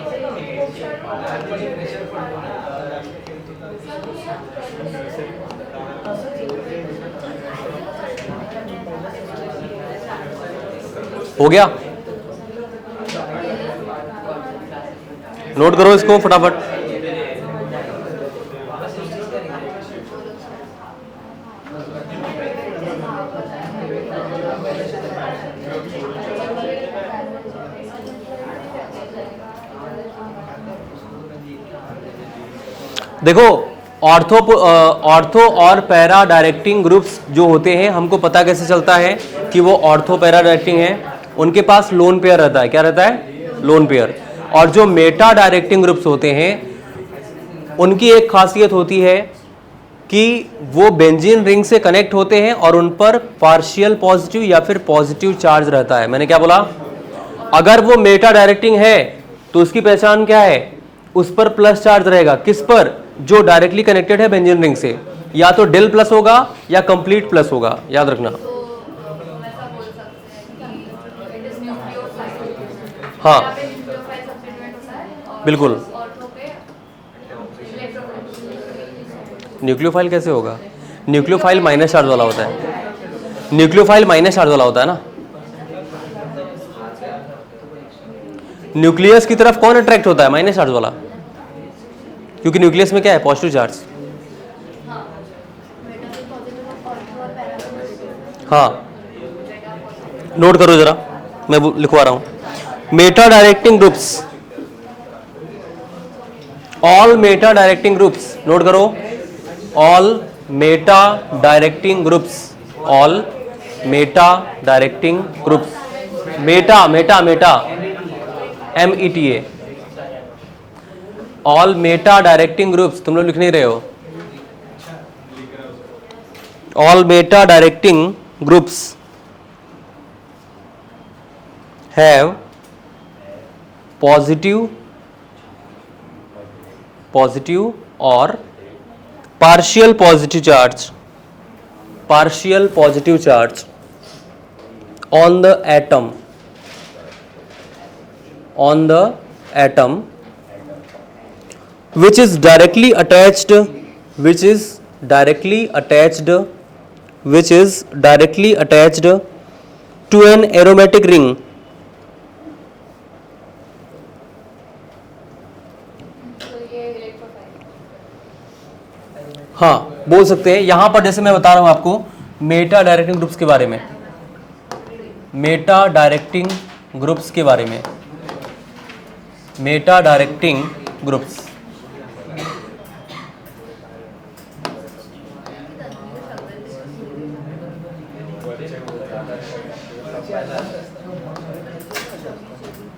S1: हो गया? नोट करो इसको फटाफट। देखो, ऑर्थो और पैरा डायरेक्टिंग ग्रुप्स जो होते हैं, हमको पता कैसे चलता है कि वो ऑर्थो पैरा डायरेक्टिंग है? उनके पास लोन पेयर रहता है। क्या रहता है? Lone pair. और जो मेटा डायरेक्टिंग ग्रुप्स होते हैं, उनकी एक खासियत होती है कि वो बेंजीन रिंग से कनेक्ट होते हैं और उन पर पार्शियल पॉजिटिव या फिर पॉजिटिव चार्ज रहता है। मैंने क्या बोला? अगर वो मेटा डायरेक्टिंग है तो उसकी पहचान क्या है? उस पर प्लस चार्ज रहेगा। किस पर? जो डायरेक्टली कनेक्टेड है बेंजीन रिंग से, या तो डेल प्लस होगा या कंप्लीट प्लस होगा, याद रखना।
S2: तो ऐसा बोल सकते हैं कि इट इज न्यूक्लियोफाइल।
S1: हाँ
S2: यहाँ पे न्यूक्लियोफाइल सब्स्टिट्यूएंट होता है और
S1: बिल्कुल।
S2: ऑर्थो पे इलेक्ट्रोफाइल।
S1: न्यूक्लियोफाइल कैसे होगा? न्यूक्लियोफाइल माइनस चार्ज वाला होता है। न्यूक्लियोफाइल माइनस चार्ज वाला होता है ना। न्यूक्लियस की तरफ कौन अट्रैक्ट होता है? माइनस चार्ज वाला, क्योंकि न्यूक्लियस में क्या है? Positive charge. हाँ नोट करो जरा, मैं लिखवा रहा हूं। Meta directing groups, all meta directing groups, note करो। All meta directing groups, all meta directing groups. Meta meta meta META, all meta directing groups. तुम लोग लिख नहीं रहे हो। All meta directing groups have positive और partial positive charge, partial positive charge on the atom, on the atom which is directly attached to an aromatic ring,
S2: तो ये electrophile.
S1: हाँ बोल सकते हैं। यहां पर जैसे मैं बता रहा हूं आपको मेटा डायरेक्टिंग ग्रुप्स के बारे में, मेटा डायरेक्टिंग ग्रुप्स के बारे में, Meta directing groups.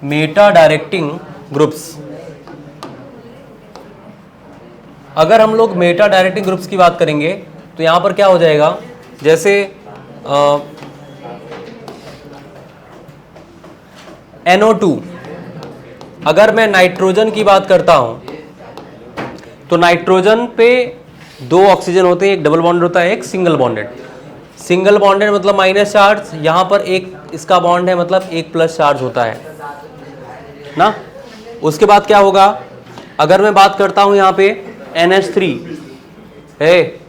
S1: Meta directing groups, अगर हम लोग मेटा डायरेक्टिंग ग्रुप्स की बात करेंगे तो यहां पर क्या हो जाएगा? जैसे NO2, अगर मैं नाइट्रोजन की बात करता हूं तो नाइट्रोजन पे 2 ऑक्सीजन होते हैं, एक डबल बॉन्ड होता है, एक सिंगल बॉन्डेड। सिंगल बॉन्डेड मतलब माइनस चार्ज, यहां पर एक इसका बॉन्ड है मतलब एक प्लस चार्ज होता है ना। उसके बाद क्या होगा? अगर मैं बात करता हूं यहां पे NH3 है,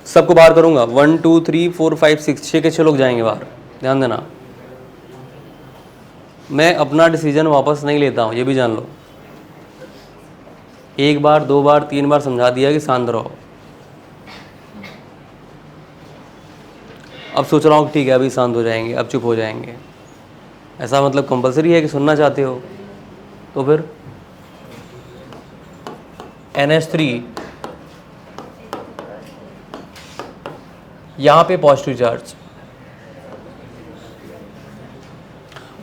S1: सबको बाहर करूंगा, 1 2 3 4 5 6, 6 के 6 लोग जाएंगे बाहर, ध्यान देना। मैं अपना डिसीजन वापस नहीं लेता हूं, ये भी जान लो। एक बार 2 बार 3 बार समझा दिया कि शांत रहो। अब सोच रहा हूँ ठीक है अभी शांत हो जाएंगे, अब चुप हो जाएंगे। ऐसा मतलब कंपलसरी है कि सुनना चाहते हो तो फिर NH3 यहाँ पे पॉजिटिव चार्ज।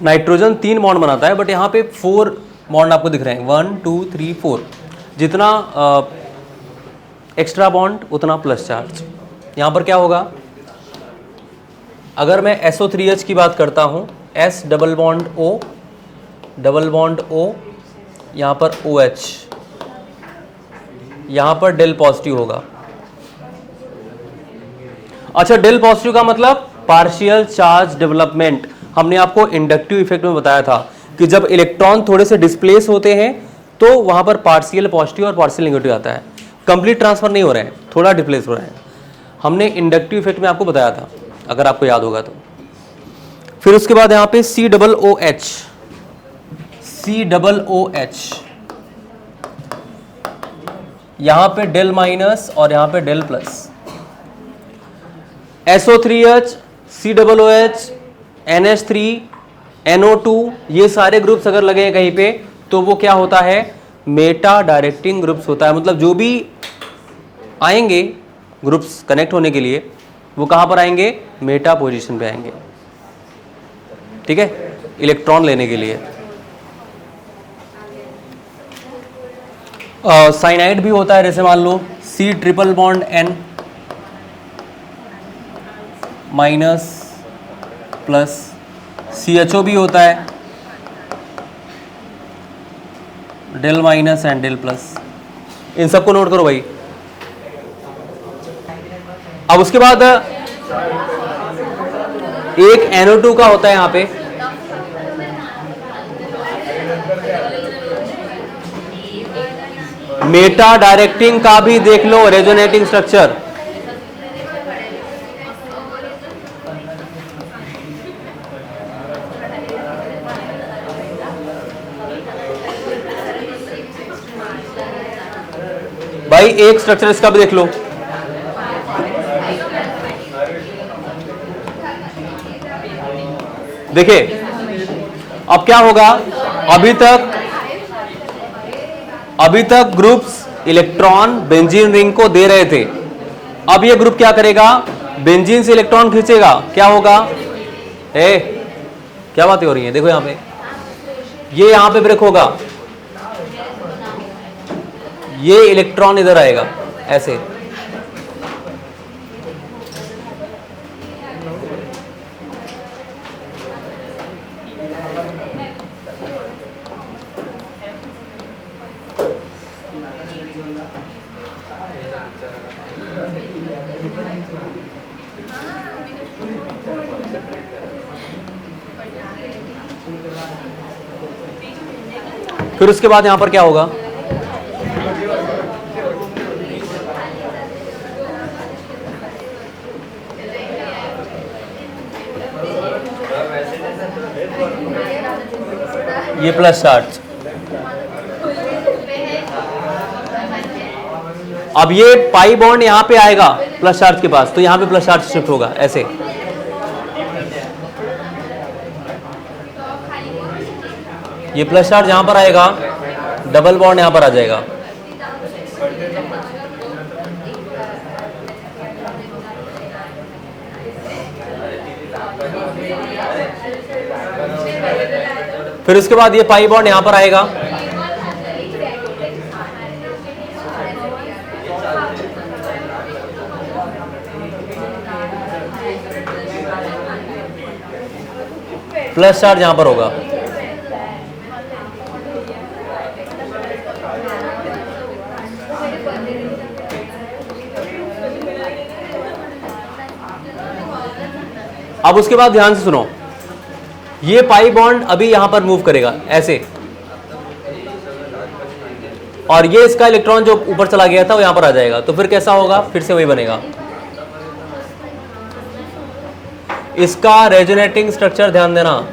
S1: नाइट्रोजन 3 बॉन्ड बनाता है बट यहाँ पे 4 बॉन्ड आपको दिख रहे हैं, 1 2 3 4। जितना एक्स्ट्रा बॉन्ड उतना प्लस चार्ज। यहाँ पर क्या होगा? अगर मैं SO3H की बात करता हूँ, S डबल बॉन्ड O, यहाँ पर OH, यहाँ पर डेल पॉजिटिव होगा। अच्छा, डेल पॉजिटिव का मतलब पार्शियल चार्ज डेवलपमेंट। हमने आपको इंडक्टिव इफेक्ट में बताया था कि जब इलेक्ट्रॉन थोड़े से डिस्प्लेस होते हैं तो वहां पर पार्शियल पॉजिटिव और पार्शियल नेगेटिव आता है। कंप्लीट ट्रांसफर नहीं हो रहा है, थोड़ा डिस्प्लेस हो रहा है। हमने इंडक्टिव इफेक्ट में आपको बताया था, अगर आपको याद होगा तो। फिर उसके बाद यहाँ पे COOH, यहाँ पे डेल माइनस और यहाँ पे del plus. SO3H, COOH, NH3, NO2, ये सारे ग्रुप्स अगर लगे हैं कहीं पे तो वो क्या होता है? मेटा डायरेक्टिंग ग्रुप्स होता है। मतलब जो भी आएंगे ग्रुप्स कनेक्ट होने के लिए वो कहाँ पर आएंगे? मेटा पोजीशन पे आएंगे, ठीक है, इलेक्ट्रॉन लेने के लिए। साइनाइड भी होता है, जैसे मान लो C triple bond N minus plus, CHO भी होता है, del minus and del plus, इन सबको नोट करो भाई। अब उसके बाद एक NO2 का होता है यहां पे, मेटा डायरेक्टिंग का भी देख लो रेजोनेटिंग स्ट्रक्चर। भाई एक स्ट्रक्चर इसका भी देख लो। देखिए अब क्या होगा, अभी तक ग्रुप्स इलेक्ट्रॉन बेंजीन रिंग को दे रहे थे। अब ये ग्रुप क्या करेगा, बेंजीन से इलेक्ट्रॉन खींचेगा, क्या होगा, क्या बातें हो रही हैं, देखो यहां पे, ये यहां पे ब्रेक होगा, ये इलेक्ट्रॉन इधर आएगा ऐसे, फिर उसके बाद यहां पर क्या होगा, ये प्लस चार्ज, अब ये पाई बॉन्ड यहां पे आएगा प्लस चार्ज के पास, तो यहां पे प्लस चार्ज शिफ्ट होगा ऐसे, ये प्लस चार्ज यहां पर आएगा, डबल बॉन्ड यहां पर आ जाएगा, फिर उसके बाद ये पाई बॉन्ड यहां पर आएगा, प्लस चार्ज यहां पर होगा, अब उसके बाद ध्यान से सुनो, ये पाई बॉन्ड अभी यहां पर मूव करेगा ऐसे, और ये इसका इलेक्ट्रॉन जो ऊपर चला गया था वो यहां पर आ जाएगा, तो फिर कैसा होगा, फिर से वही बनेगा। इसका रेजोनेटिंग स्ट्रक्चर ध्यान देना,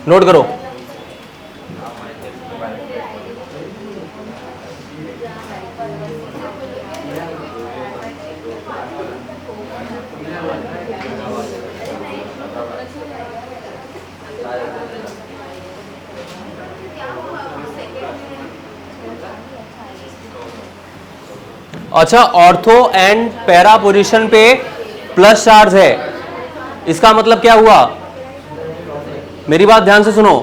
S1: नोट करो। अच्छा, ऑर्थो एंड पैरा पोजीशन पे प्लस चार्ज है, इसका मतलब क्या हुआ, मेरी बात ध्यान से सुनो,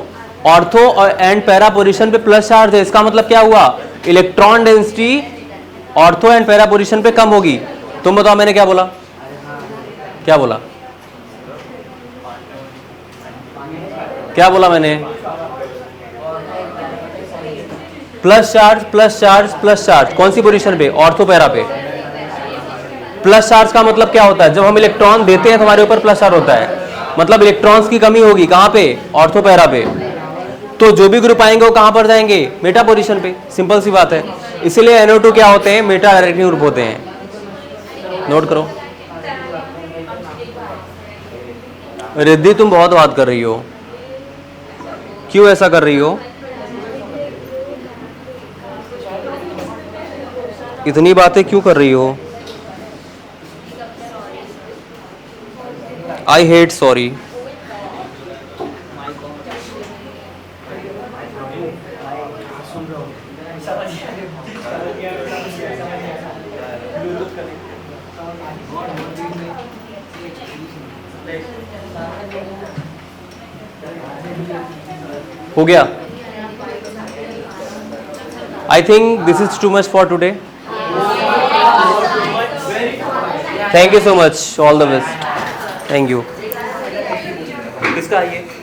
S1: ऑर्थो और एंड पैरा पोजीशन पे प्लस चार्ज है, इसका मतलब क्या हुआ, electron density ortho and para position पे कम होगी। तुम बताओ मैंने क्या बोला, क्या बोला, क्या बोला मैंने, plus charge plus charge plus charge, कौन सी पोजीशन पे, ऑर्थो पैरा पे। प्लस चार्ज का मतलब क्या होता है, जब हम इलेक्ट्रॉन देते हैं तो हमारे ऊपर प्लस चार्ज होता है, मतलब इलेक्ट्रॉन्स की कमी होगी कहां पे, ऑर्थो पैरा पे, तो जो भी ग्रुप आएंगे वो कहां पर जाएंगे, मेटा पोजीशन पे, सिंपल सी बात है। इसीलिए NO2 क्या होते हैं, मेटा डायरेक्टिंग ग्रुप होते हैं, नोट करो। रिद्धि तुम बहुत बात कर रही हो, क्यों ऐसा कर रही हो, इतनी बातें क्यों कर रही हो, आई हेट सॉरी। हो गया? I think this is too much for today. Thank you so much. All the best. Thank you. किसका है ये?